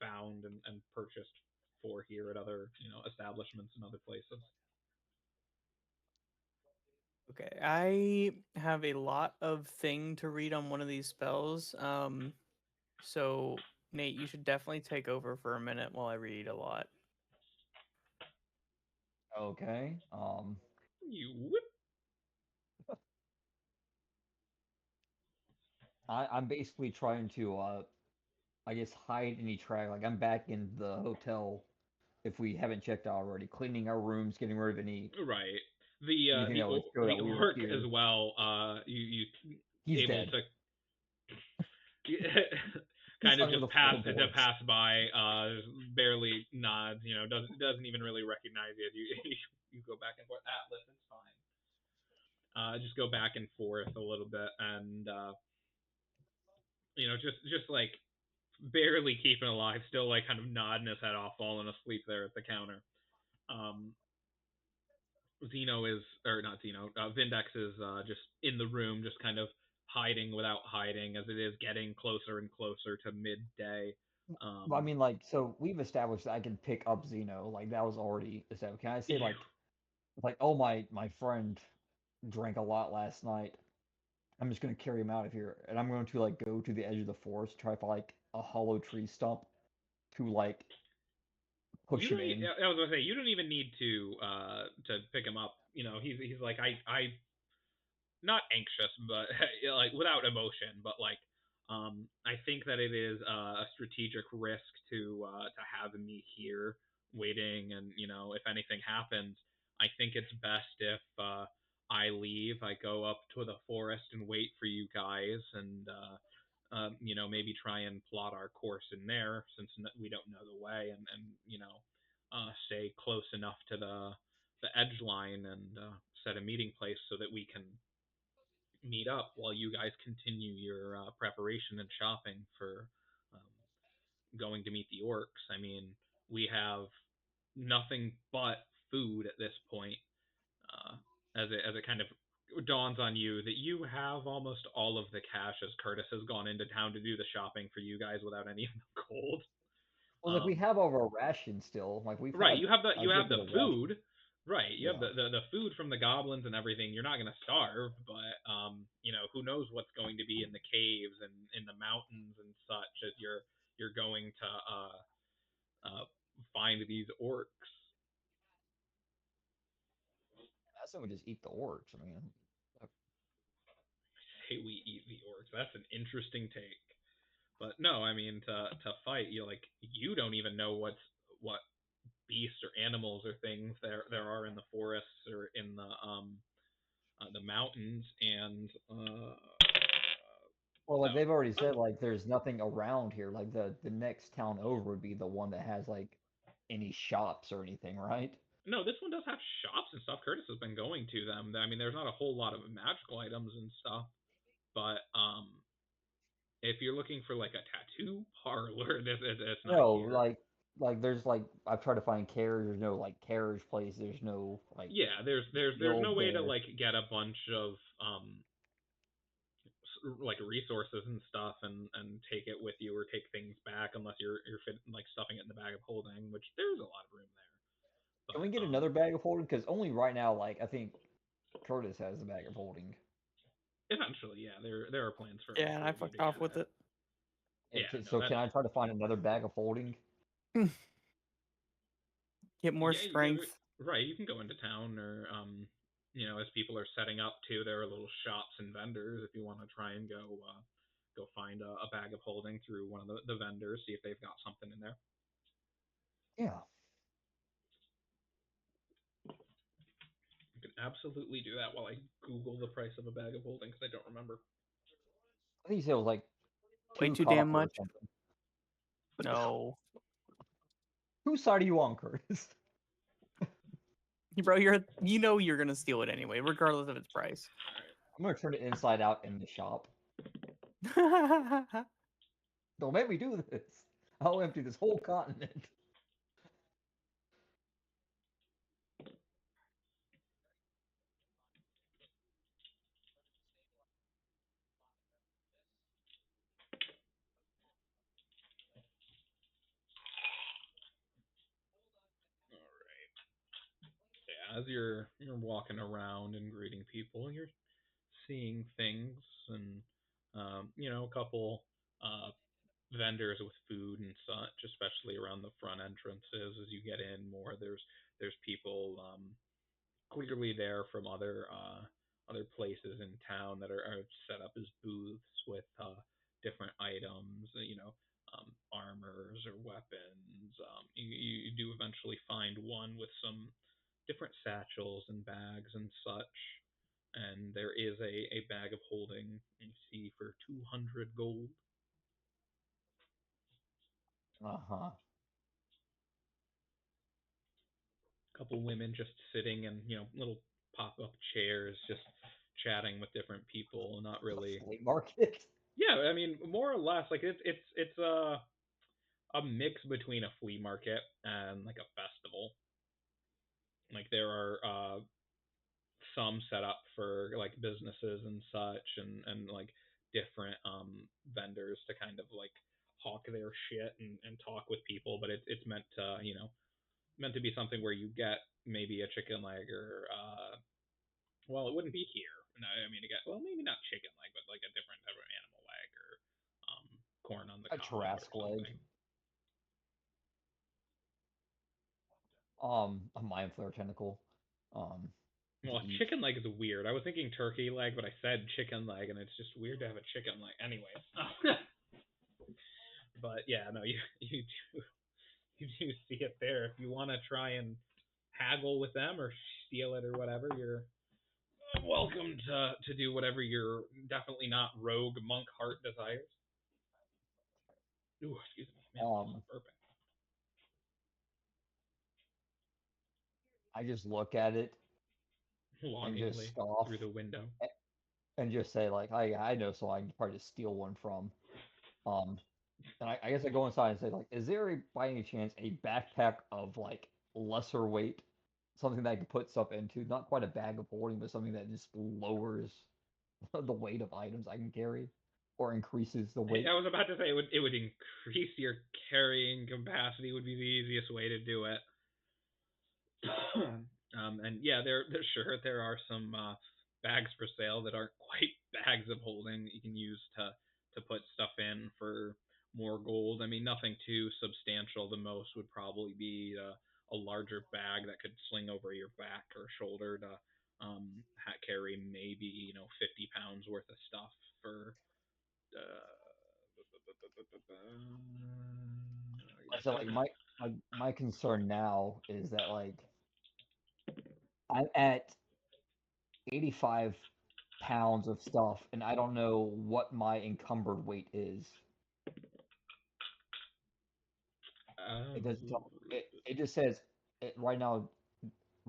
found and purchased for here at other establishments and other places. Okay, I have a lot of thing to read on one of these spells. So Nate, you should definitely take over for a minute while I read a lot. Okay. You whip. I'm basically trying to I guess hide any track. Like I'm back in the hotel if we haven't checked already, cleaning our rooms, getting rid of Right. anything that would show The that we were orc as here. well. You He's able dead. to He's kind of under just the floorboards. pass by, barely nods. Doesn't even really recognize you. You go back and forth. Atlas, it's fine. Just go back and forth a little bit, and just like barely keeping alive, still like kind of nodding his head off, falling asleep there at the counter. Zeno is, or not Zeno, Vindex is just in the room, just kind of hiding without hiding, as it is getting closer and closer to midday. Well, I mean, so we've established that I can pick up Zeno. Like that was already established. Can I say Yeah. oh my friend drank a lot last night. I'm just gonna carry him out of here, and I'm going to like go to the edge of the forest, try for like a hollow tree stump to like push him in. I was gonna say, you don't even need to pick him up. He's like, I not anxious, but like without emotion, but like I think that it is a strategic risk to have me here waiting, and if anything happens, I think it's best if I leave. I go up to the forest and wait for you guys, and maybe try and plot our course in there, since we don't know the way, and stay close enough to the edge line, and set a meeting place so that we can meet up while you guys continue your preparation and shopping for going to meet the orcs. I mean, we have nothing but food at this point. As it kind of dawns on you that you have almost all of the cash, as Curtis has gone into town to do the shopping for you guys without any of the gold. Well, like we have all of our rations still. Like we've Right, had you have a good bit the of food. Right, you have Yeah. the food from the goblins and everything. You're not gonna starve, but who knows what's going to be in the caves and in the mountains and such, as you're going to find these orcs. I say we just eat the orcs. I mean, Say we eat the orcs. That's an interesting take. But no, I mean, to fight, you don't even know what beasts or animals or things there are in the forests or in the mountains, and Well, like So, they've already said, like there's nothing around here. Like the next town over would be the one that has like any shops or anything, right? no, this one does have shops and stuff. Curtis has been going to them. I mean, there's not a whole lot of magical items and stuff, but if you're looking for like a tattoo parlor, it's not No, here. like there's like I've tried to find carriage. There's no like carriage place. There's no like Yeah, there's no guild way to there. like get a bunch of like resources and stuff and take it with you or take things back unless you're like stuffing it in the bag of holding, which there's a lot of room there. Can But we get another bag of holding? Because only right now, like I think Curtis has the bag of holding. eventually, yeah, there are plans for all Yeah, and three I of you fucked to off get with it. it. Yeah, no, So that can I try to find another bag of holding? Get more yeah, strength. right. You can go into town or as people are setting up too, there are little shops and vendors if you want to try and go find a bag of holding through one of the vendors, see if they've got something in there. Yeah. You can absolutely do that while I Google the price of a bag of holding because I don't remember. I think he said it was like Way 2 too damn copper or much. something. No, Whose side are you on, Curtis? bro, you're gonna steal it anyway, regardless of its price. I'm gonna turn it inside out in the shop. Don't make me do this. I'll empty this whole continent. All right. Yeah, as you're walking around and greeting people, you're seeing things and a couple uh, vendors with food and such, especially around the front entrances. As you get in more, there's people clearly there from other places in town that are set up as booths with different items, armors or weapons. You do eventually find one with some different satchels and bags and such. And there is a bag of holding you see for 200 gold. Uh-huh. Couple women just sitting in little pop-up chairs, just chatting with different people, not really. Flea market. Yeah, I mean, more or less, like it's a mix between a flea market and like a festival. Like there are some set up for like businesses and such, and like different vendors to kind of like hawk their shit and talk with people, but it's meant to meant to be something where you get maybe a chicken leg or well, it wouldn't be here. No, I mean, again, well, maybe not chicken leg, but like a different type of animal leg or corn on the A cob or Tarrasque leg. something. A mind flare tentacle. To Well, eat. chicken leg is weird. I was thinking turkey leg, but I said chicken leg, and it's just weird to have a chicken leg. Anyways, but yeah, no, you do see it there. If you want to try and haggle with them or steal it or whatever, you're welcome to do whatever your definitely not rogue monk heart desires. Ooh, excuse me, man, I'm Um, burping. I just look at it and just Longingly scoff through the window. and just say like, I know, so I can probably just steal one from. Um, and I guess I go inside and say like, is there by any chance a backpack of like lesser weight, something that I can put stuff into? Not quite a bag of holding, but something that just lowers the weight of items I can carry, or increases the weight. I was about to say it would increase your carrying capacity. Would be the easiest way to do it. And yeah, there are some bags for sale that aren't quite bags of holding that you can use to put stuff in for more gold. I mean, nothing too substantial. The most would probably be a larger bag that could sling over your back or shoulder to carry maybe 50 pounds worth of stuff for. So like my concern now is that like I'm at 85 pounds of stuff, and I don't know what my encumbered weight is. It doesn't tell. It just says right now.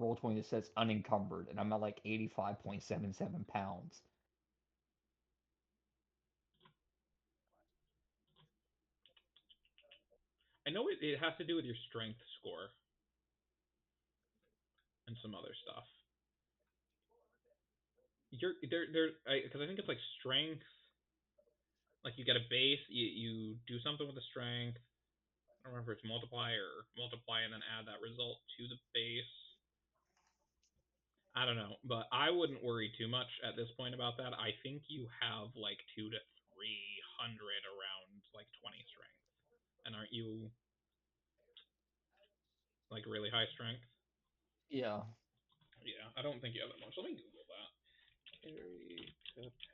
Roll20 it says unencumbered, and I'm at like 85.77 pounds. I know it has to do with your strength score and some other stuff. You're there because I think it's like strength. Like you get a base, you do something with the strength. I don't remember if it's multiply and then add that result to the base. I don't know, but I wouldn't worry too much at this point about that. I think you have like 200 to 300 around like 20 strength, and aren't you like really high strength? Yeah. Yeah, I don't think you have that much. Let me Google that. Carry capacity.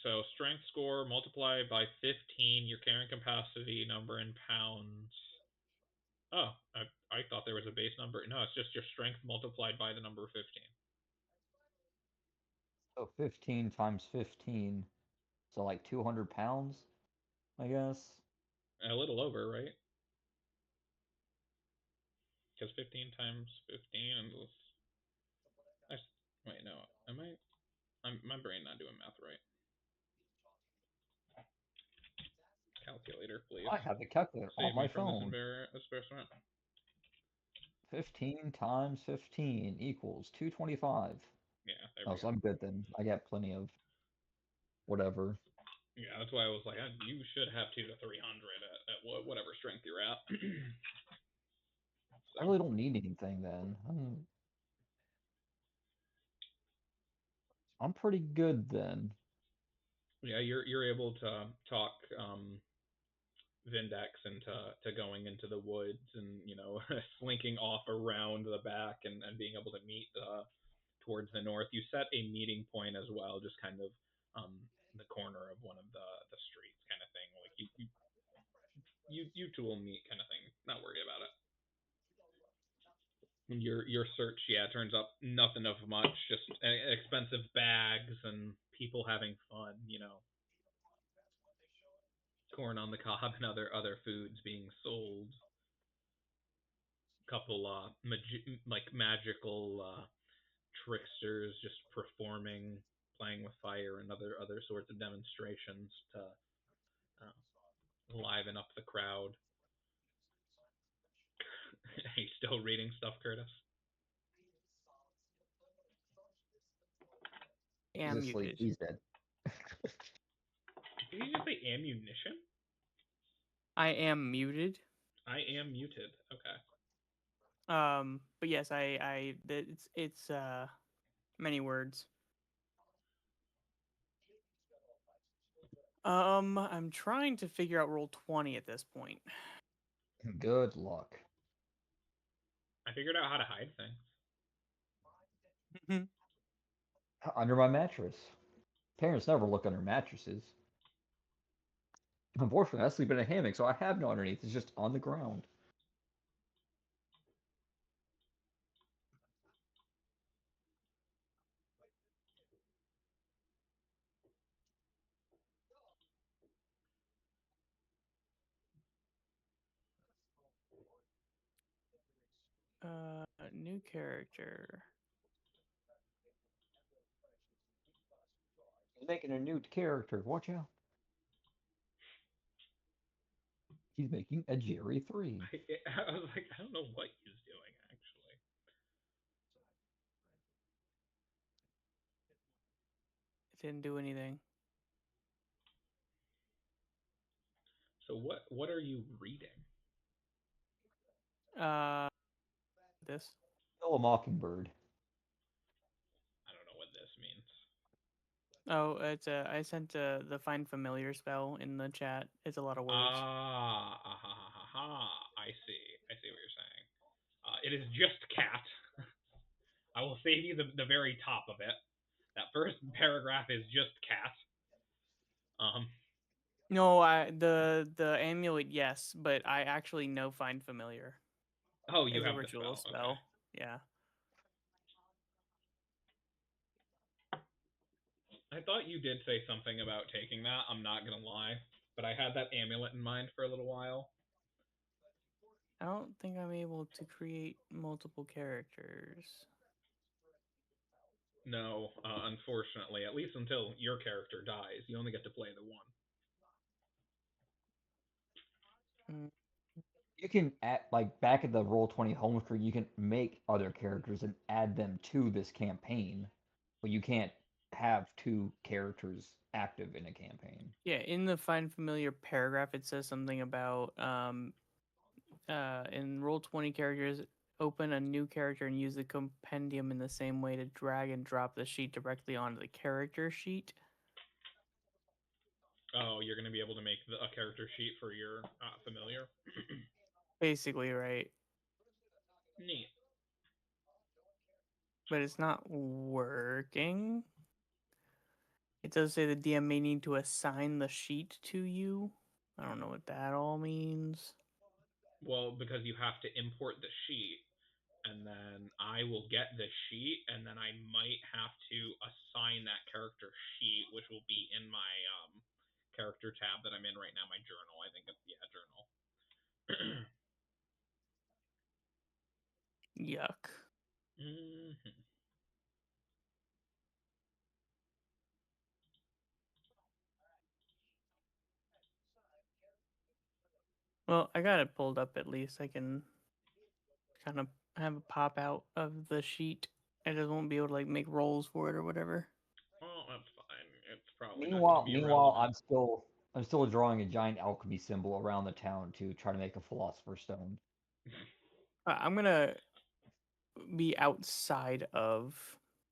So strength score multiplied by 15, your carrying capacity number in pounds. Oh, I thought there was a base number. No, it's just your strength multiplied by the number 15. So 15 times 15, so like 200 pounds, I guess. A little over, right? Because 15 times 15 and wait, no. My brain not doing math right. Calculator, please. I have the calculator on Save my me from this phone. embarrassment. 15 times 15 equals 225. Yeah, there Oh, we so go. I'm good then. I got plenty of whatever. Yeah, that's why I was like, you should have 200 to 300 at whatever strength you're at. I really don't need anything then. I'm pretty good then. Yeah, you're able to talk Vindex into going into the woods and slinking off around the back and being able to meet towards the north. You set a meeting point as well, just kind of the corner of one of the streets, kind of thing. Like you two will meet, kind of thing. Not worried about it. And your search, yeah, turns up nothing of much, just expensive bags and people having fun. Corn on the cob and other foods being sold. Couple magical tricksters just performing, playing with fire and other sorts of demonstrations to liven up the crowd. Are you still reading stuff, Curtis? He's asleep. Muted. He's dead. Did you just say ammunition? I am muted. I am muted. Okay. But yes, it's many words. I'm trying to figure out Roll20 at this point. Good luck. I figured out how to hide things. Under my mattress. Parents never look under mattresses. Unfortunately, I sleep in a hammock, so I have no underneath. It's just on the ground. New character. He's making a new character. Watch out. He's making a Jerry 3. I was like, I don't know what he's doing, actually. It didn't do anything. So what are you reading? This. Kill a Mockingbird. I don't know what this means. Oh, I sent the find familiar spell in the chat. It's a lot of words. I see. I see what you're saying. It is just cat. I will save you the very top of it. That first paragraph is just cat. No, the amulet, yes, but I actually know find familiar. Oh, you It's a have the ritual spell. spell. Yeah. Okay. I thought you did say something about taking that. I'm not gonna lie, but I had that amulet in mind for a little while. I don't think I'm able to create multiple characters. No, unfortunately, at least until your character dies, you only get to play the one. You can add, like back at the Roll20 home screen, you can make other characters and add them to this campaign, but you can't have two characters active in a campaign. Yeah, in the Find Familiar paragraph, it says something about in Roll20 characters, open a new character and use the compendium in the same way to drag and drop the sheet directly onto the character sheet. Oh, you're gonna be able to make a character sheet for your familiar. Basically, right? Neat. But it's not working. It does say the DM may need to assign the sheet to you. I don't know what that all means. Well, because you have to import the sheet, and then I will get the sheet, and then I might have to assign that character sheet, which will be in my character tab that I'm in right now, my journal. I think it's journal. Yuck. Mm-hmm. Well, I got it pulled up at least. I can kind of have a pop out of the sheet. I just won't be able to like make rolls for it or whatever. Well, that's fine. It's probably not going Meanwhile, to be meanwhile, relevant. I'm still drawing a giant alchemy symbol around the town to try to make a philosopher's stone. I'm gonna be outside of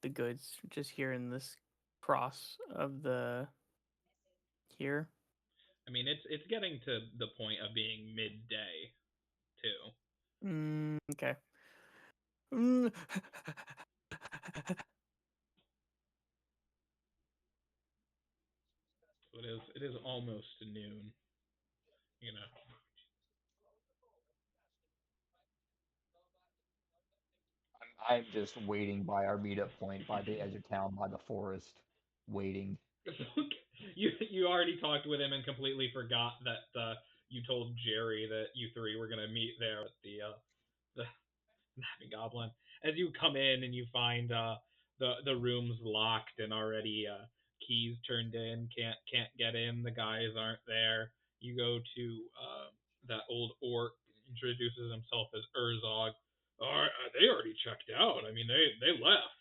the goods, just here in this cross of the here. I mean, it's getting to the point of being midday, too. Okay. So it is almost noon. You know. I'm just waiting by our meetup point by the edge of town by the forest, waiting. You already talked with him and completely forgot that you told Jerry that you three were gonna meet there at the Napping Goblin. As you come in and you find the room's locked and already keys turned in, can't get in, the guys aren't there. You go to that old orc, introduces himself as Urzog. They already checked out. I mean, they left.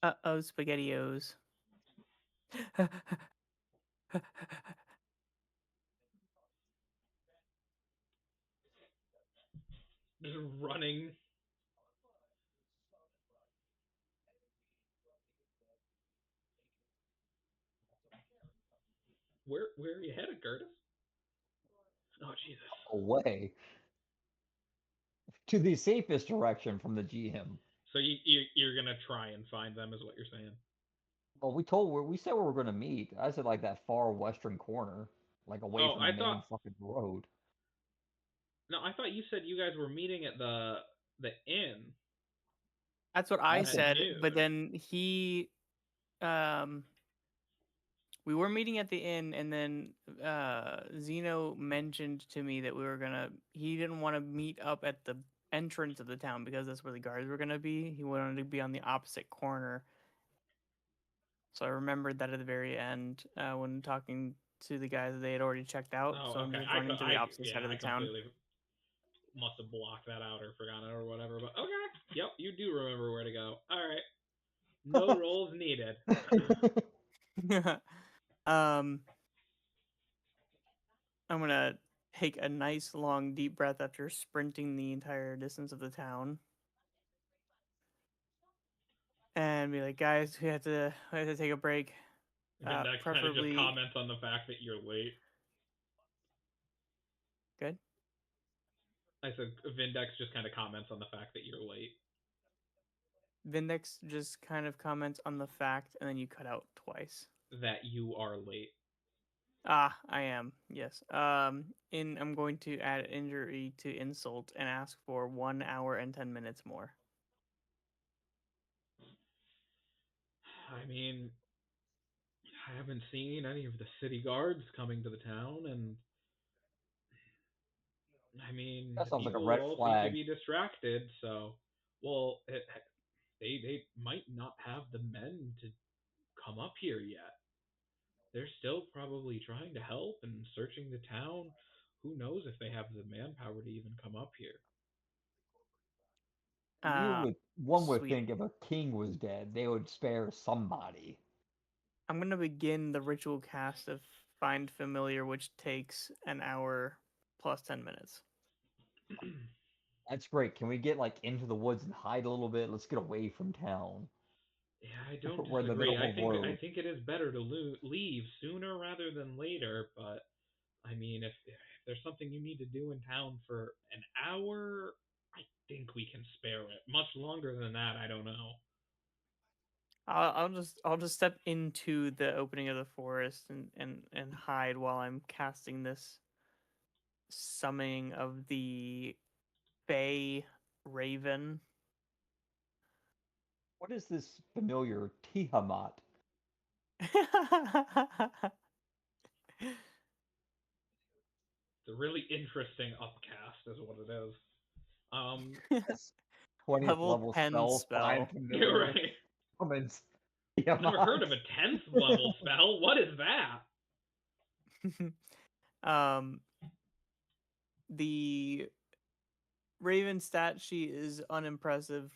Uh-oh, SpaghettiOs. Just running. Where are you headed, Curtis? Oh Jesus. Away to the safest direction from the GM. So you're gonna try and find them, is what you're saying? Well, we said we were going to meet. I said like that far western corner, like away Oh, from the main fucking road. No, I thought you said you guys were meeting at the inn. That's what I That's it. said, Noon. but then we were meeting at the inn, and then Zeno mentioned to me that he didn't want to meet up at the entrance of the town because that's where the guards were gonna be. He wanted to be on the opposite corner. So I remembered that at the very end when talking to the guys, they had already checked out. Oh, So I'm okay. just running to the opposite side of I the town. completely must have blocked that out or forgotten it or whatever. But okay, yep, you do remember where to go. All right, no rolls needed. I'm gonna take a nice long deep breath after sprinting the entire distance of the town, and be like, guys, we have to take a break. Vindex kind of just Preferably comments on the fact that you're late. good. I said Vindex just kind of comments on the fact that you're late. Vindex just kind of comments on the fact, and then you cut out twice. That you are late. I am. Yes. I'm going to add injury to insult and ask for 1 hour and 10 minutes more. I mean, I haven't seen any of the city guards coming to the town, and I mean, That the sounds like a people red all seem to flag. be distracted. So, well, they might not have the men to come up here yet. They're still probably trying to help and searching the town. Who knows if they have the manpower to even come up here? One would Sweet. think if a king was dead, they would spare somebody. I'm going to begin the ritual cast of Find Familiar, which takes an hour plus 10 minutes. That's great. Can we get like into the woods and hide a little bit? Let's get away from town. Yeah, I don't We're in the disagree. middle I of a think I road. think it is better to leave sooner rather than later. But I mean, if there's something you need to do in town for an hour, I think we can spare it. Much longer than that, I don't know. I'll just step into the opening of the forest and hide while I'm casting this summoning of the Bay Raven. What is this familiar Tiamat? It's a really interesting upcast, is what it is. Yes. 20th Level level 10 spell, find spell. You're familiar. right. Summons Never heard of a Tiamat. 10th level spell. What is that? um, the Raven stat sheet is unimpressive.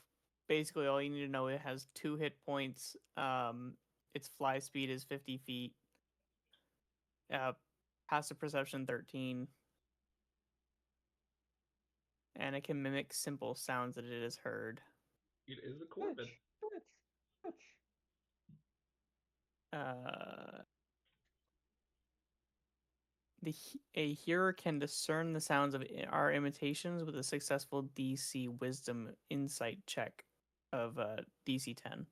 Basically, all you need to know, it has 2 hit points. Its fly speed is 50 feet. Passive perception 13. And it can mimic simple sounds that it has heard. It is a Corbin. Twitch. A hearer can discern the sounds of our imitations with a successful DC Wisdom Insight check of DC 10.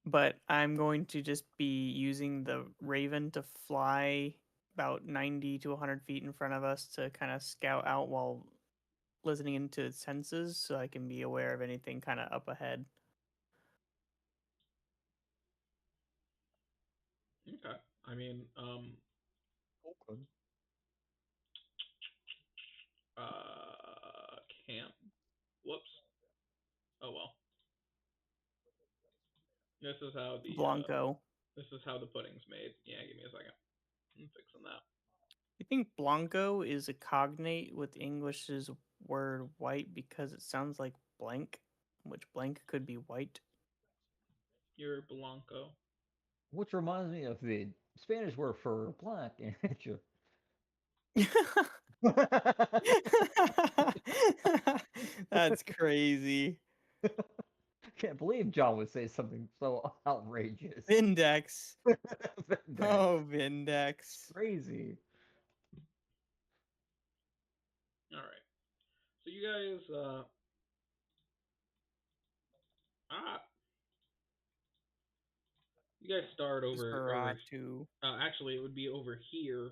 But I'm going to just be using the Raven to fly about 90 to 100 feet in front of us to kind of scout out while listening into its senses so I can be aware of anything kind of up ahead. Okay. I mean, Okay. can't. Whoops. Oh well. This is how Blanco. this is how the pudding's made. Yeah, give me a second. I'm fixing that. I think Blanco is a cognate with English's word white because it sounds like blank, which blank could be white. You're Blanco. Which reminds me of the Spanish word for black. That's crazy. Can't believe John would say something so outrageous. Vindex. Vindex. Oh, Vindex. Crazy. All right. So you guys, ah, you guys start over. Nosferatu. Actually, it would be over here,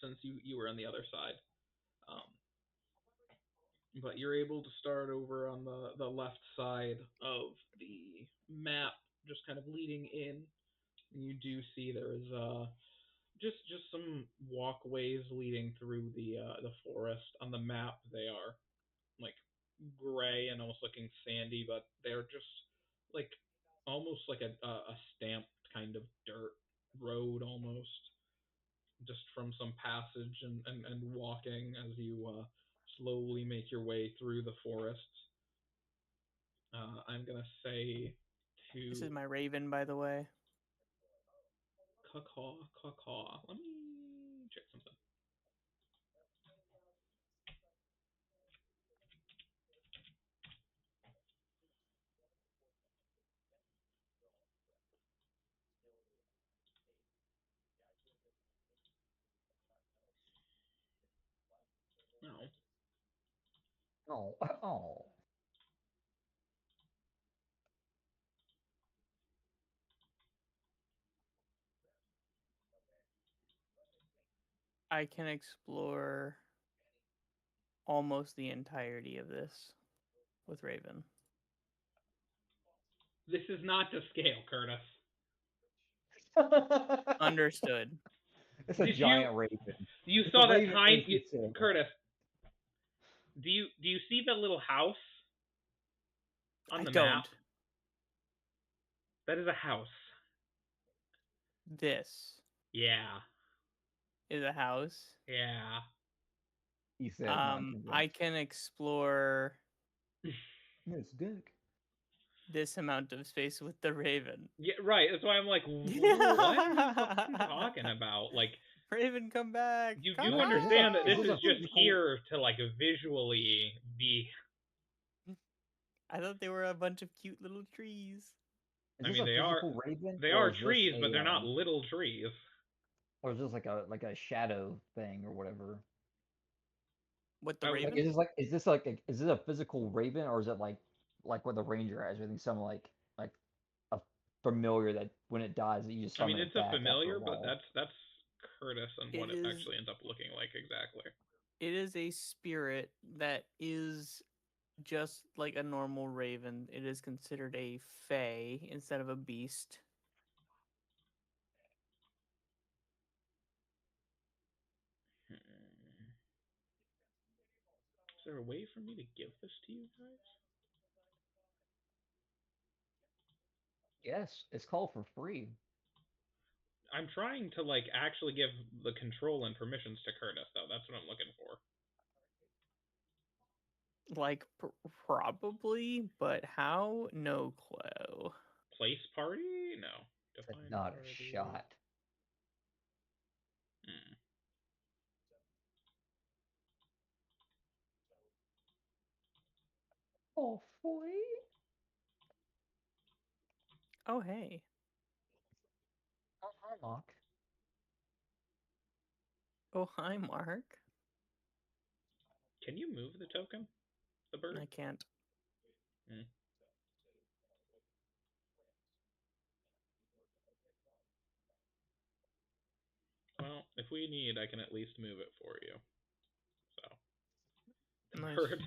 since you were on the other side. Um, but you're able to start over on the left side of the map, just kind of leading in. And you do see there is just some walkways leading through the forest. On the map, they are like gray and almost looking sandy, but they're just like almost like a stamped kind of dirt road almost, just from some passage and walking as you slowly make your way through the forest. I'm gonna say This to is my Raven, by the way. caw caw caw. Let me check something. No. Oh, oh. I can explore almost the entirety of this with Raven. This is not to scale, Curtis. Understood. It's a Did giant raven. You It's saw a that raven tiny is the same. Curtis. Do you see the little house on I the don't. map? That is a house. This Yeah. is a house. Yeah. He said, not convinced. I can explore It's dick. this amount of space with the Raven. Yeah, right. That's why I'm like, what are you talking about? Like, Raven, come back. you Come do back! understand that Is this this is a just physical- here to like visually be. I thought they were a bunch of cute little trees. Is I this mean, a they are- physical raven? They or are is this trees, a, but they're not little trees. Or is this like a shadow thing or whatever? What, the I was- Raven? Is this a physical raven, or is it like what the ranger has, or anything, some like a familiar that when it dies you just I summon mean, it it's a back familiar, after a but while? that's Curtis and what It it is- actually ends up looking like exactly. It is a spirit that is just like a normal raven. It is considered a fae instead of a beast. Is there a way for me to give this to you guys? Yes, it's called for free. I'm trying to like actually give the control and permissions to Curtis, though. That's what I'm looking for. Like, probably, but how? No clue. Place party? No. It's Define not a party. shot. Hmm. Oh, boy. Oh, hey. Oh, hi, Mark. Oh, hi, Mark. Can you move the token? The bird? I can't. Hmm. Well, if we need, I can at least move it for you. So. The Nice. bird.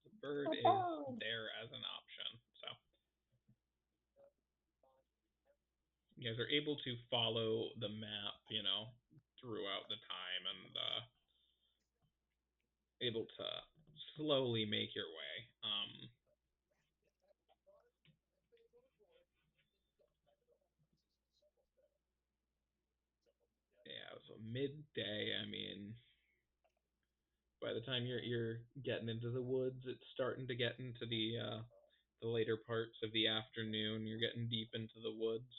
The bird The is bird. there as an option. So. You guys are able to follow the map, throughout the time and able to slowly make your way. Yeah, so midday. I mean, by the time you're getting into the woods, it's starting to get into the later parts of the afternoon. You're getting deep into the woods.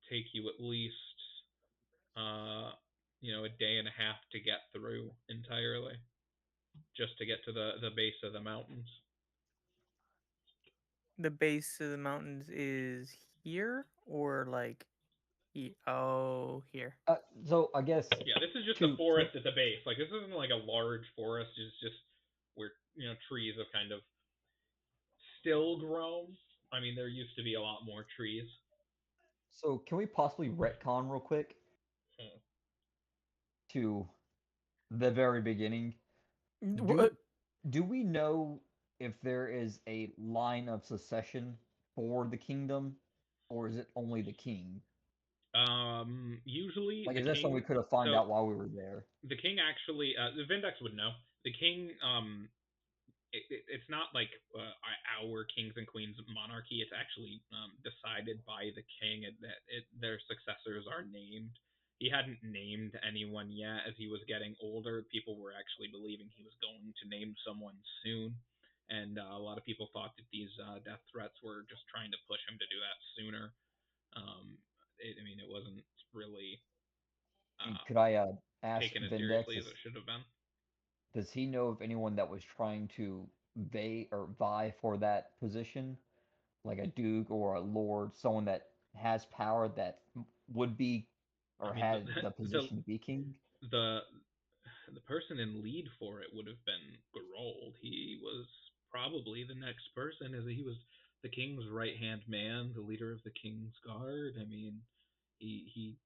Take you at least a day and a half to get through entirely, just to get to the base of the mountains. The base of the mountains is here, or like, here. So I guess Yeah, this is just to- a forest at the base. Like, this isn't like a large forest. It's just where trees have kind of still grown. I mean, there used to be a lot more trees. So can we possibly retcon real quick Hmm. to the very beginning? Do we know if there is a line of succession for the kingdom, or is it only the king? Usually Like, the is that king. something we could have found so out while we were there? The king actually, the Vindex would know. The king, it's not like our kings and queens monarchy. It's actually decided by the king that their successors are named. He hadn't named anyone yet. As he was getting older, people were actually believing he was going to name someone soon, and a lot of people thought that these death threats were just trying to push him to do that sooner. It wasn't really And could I ask taken as Vindex, seriously as it should have been. does he know of anyone that was trying to vie for that position, like a duke or a lord, someone that has power that would be or I mean, had the position to be king? the person in lead for it would have been Gerold. He was probably the next person, as he was the king's right hand man, the leader of the king's guard. I mean, he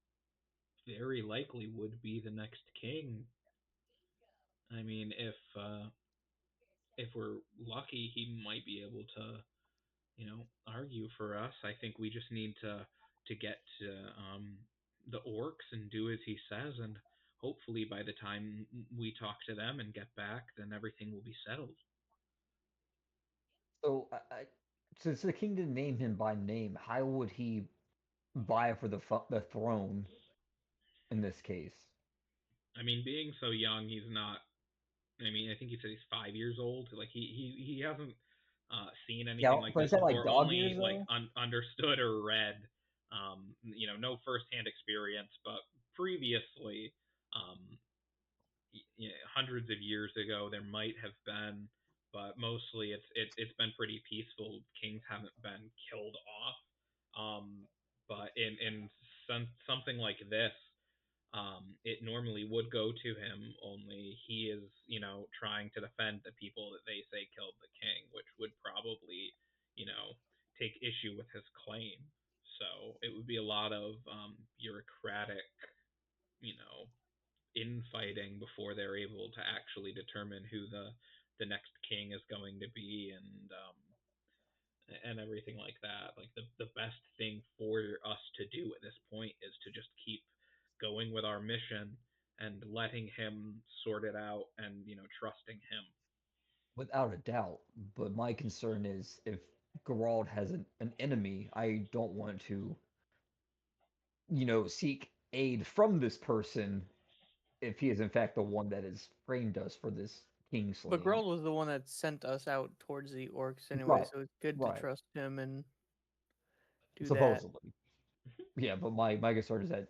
very likely would be the next king. I mean, if we're lucky, he might be able to, argue for us. I think we just need to get to the orcs and do as he says, and hopefully by the time we talk to them and get back, then everything will be settled. So, since the king didn't name him by name, how would he vie for the throne in this case? I mean, being so young, he's not. I mean, I think he said he's 5 years old. Like he hasn't seen Yeah, anything like but this is that like before. dog Only years like though? understood or read. No firsthand experience, but previously, um, hundreds of years ago, there might have been, but mostly it's been pretty peaceful. Kings haven't been killed off. But in something like this, it normally would go to him. Only he is, trying to defend the people that they say killed the king, which would probably, take issue with his claim. So it would be a lot of bureaucratic, you know, infighting before they're able to actually determine who the next king is going to be, and everything like that. Like the best thing for us to do at this point is to just keep going with our mission and letting him sort it out, and trusting him. Without a doubt. But my concern is if Geralt has an enemy, I don't want to, seek aid from this person if he is in fact the one that has framed us for this king But slaying. Gerald was the one that sent us out towards the orcs anyway, Right, so it's good to right. trust him and do that. Supposedly. Yeah, but my concern is that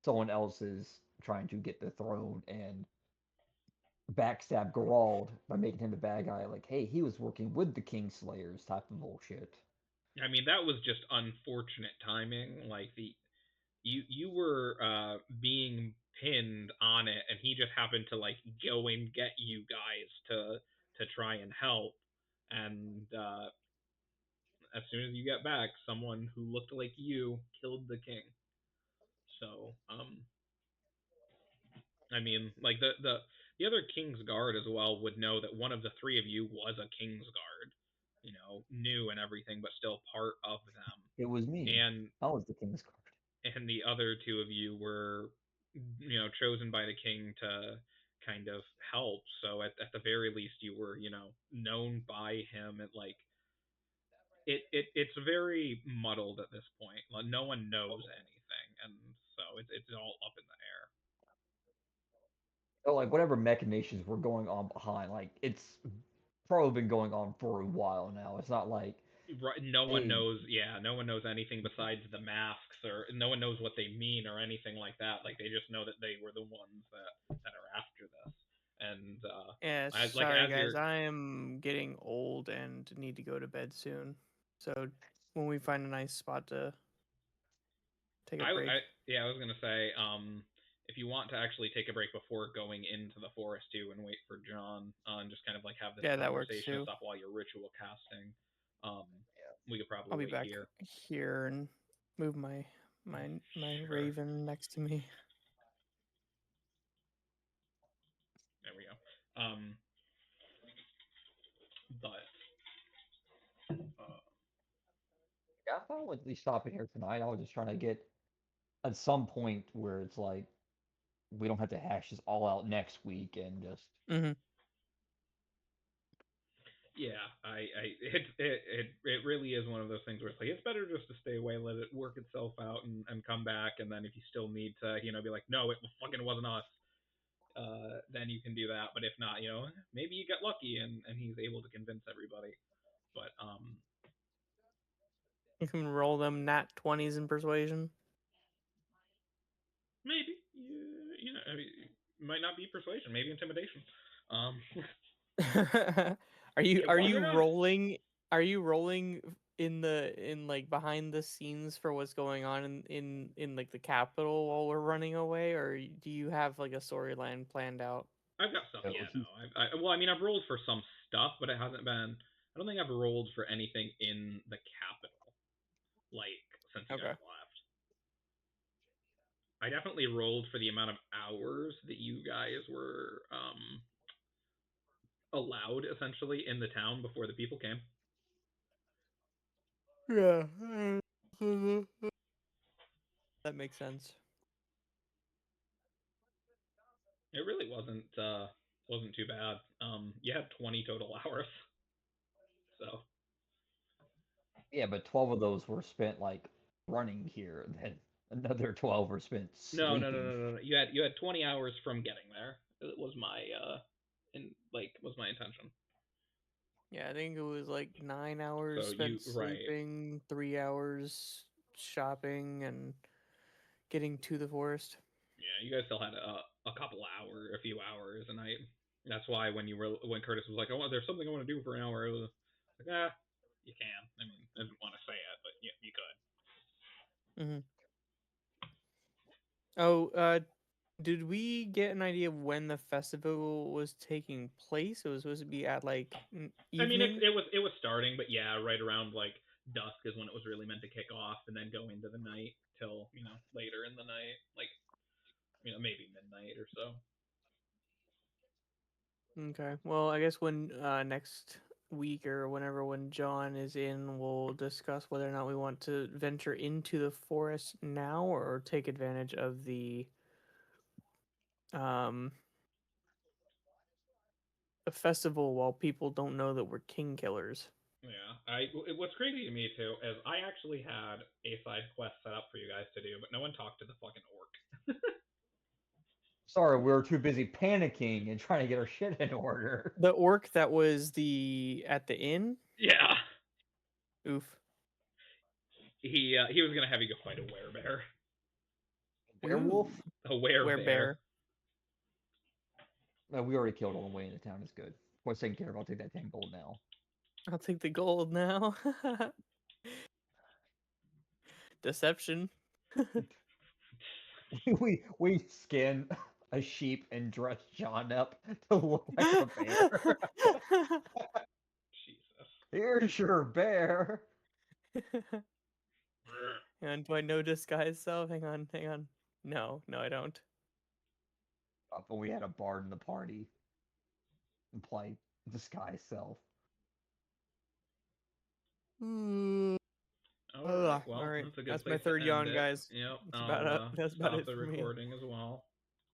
someone else is trying to get the throne and backstab Geralt by making him the bad guy. Like, hey, he was working with the Kingslayers type of bullshit. I mean, that was just unfortunate timing. Like you were being pinned on it, and he just happened to like go and get you guys to try and help. And as soon as you get back, someone who looked like you killed the king. So I mean, like the other King's Guard as well would know that one of the three of you was a King's Guard, new and everything, but still part of them. It was me. And I was the King's Guard. and the other two of you were, chosen by the king to kind of help. So at the very least, you were, known by him. At like it's very muddled at this point. Like, no one knows anything, and so it's all up in the air. So, like, whatever machinations were going on behind, like, it's probably been going on for a while now. It's not like, Right, no one hey, knows. Yeah, no one knows anything besides the masks, or no one knows what they mean or anything like that. Like they just know that they were the ones that are after this. And Yeah, like sorry as guys, you're, I am getting old and need to go to bed soon. So when we find a nice spot to take a break. yeah, I was gonna say, if you want to actually take a break before going into the forest too, and wait for John, and just kind of like have this Yeah, that works conversation and too. stuff while you're ritual casting, um, we could probably I'll be wait back here. here and move my Sure. raven next to me. There we go. But yeah, I thought I would at least stop in here tonight. I was just trying to get at some point where it's like we don't have to hash this all out next week and just Mm-hmm. yeah, it really is one of those things where it's like it's better just to stay away, let it work itself out, and come back, and then if you still need to, be like, no, it fucking wasn't us, then you can do that. But if not, maybe you get lucky and he's able to convince everybody. But You can roll them nat 20s in persuasion. maybe I mean, it might not be persuasion, maybe intimidation. Are you Wonder. rolling? Are you rolling in like behind the scenes for what's going on in like the capital while we're running away, or do you have like a storyline planned out? I've got stuff. go. Yeah, no. Well, I mean, I've rolled for some stuff, but it hasn't been. I don't think I've rolled for anything in the capital, like since you Okay. guys left. I definitely rolled for the amount of hours that you guys were allowed essentially in the town before the people came. Yeah. That makes sense. It really wasn't too bad. You had 20 total hours. So Yeah, but 12 of those were spent like running here, and then another 12 were spent no. sleeping. You had 20 hours from getting there. It was my was my intention. Yeah, I think it was like 9 hours So spent right. sleeping, 3 hours shopping, and getting to the forest. Yeah, you guys still had a few hours a night. That's why when Curtis was like, "Oh, there's something I want to do for an hour," I was like, you can. I mean, I didn't want to say it, but yeah, you could. Mm-hmm. Oh, did we get an idea of when the festival was taking place? It was supposed to be at like I mean, evening. it was starting, but yeah, right around like dusk is when it was really meant to kick off, and then go into the night till later in the night, like maybe midnight or so. Okay. Well, I guess when next week or whenever when John is in, we'll discuss whether or not we want to venture into the forest now or take advantage of the um a festival while people don't know that we're king killers. Yeah, what's crazy to me too is I actually had a side quest set up for you guys to do, but no one talked to the fucking orc. Sorry, we were too busy panicking and trying to get our shit in order. The orc that was at the inn? Yeah. Oof. He was gonna have you go fight a werebear. Werewolf? A werebear. No, we already killed all the way into town. It's good. What's taken care of? I'll take that 10 gold now. I'll take the gold now. Deception. We skin a sheep and dress John up to look like a bear. Jesus. Here's your bear. And do I know disguise self? Hang on. No, I don't. But we had a bard in the party. Imply disguise self. All right. Well, all right. that's a good That's place my third to end yawn, it. guys. Yep. That's about it Stop the for me. recording as well.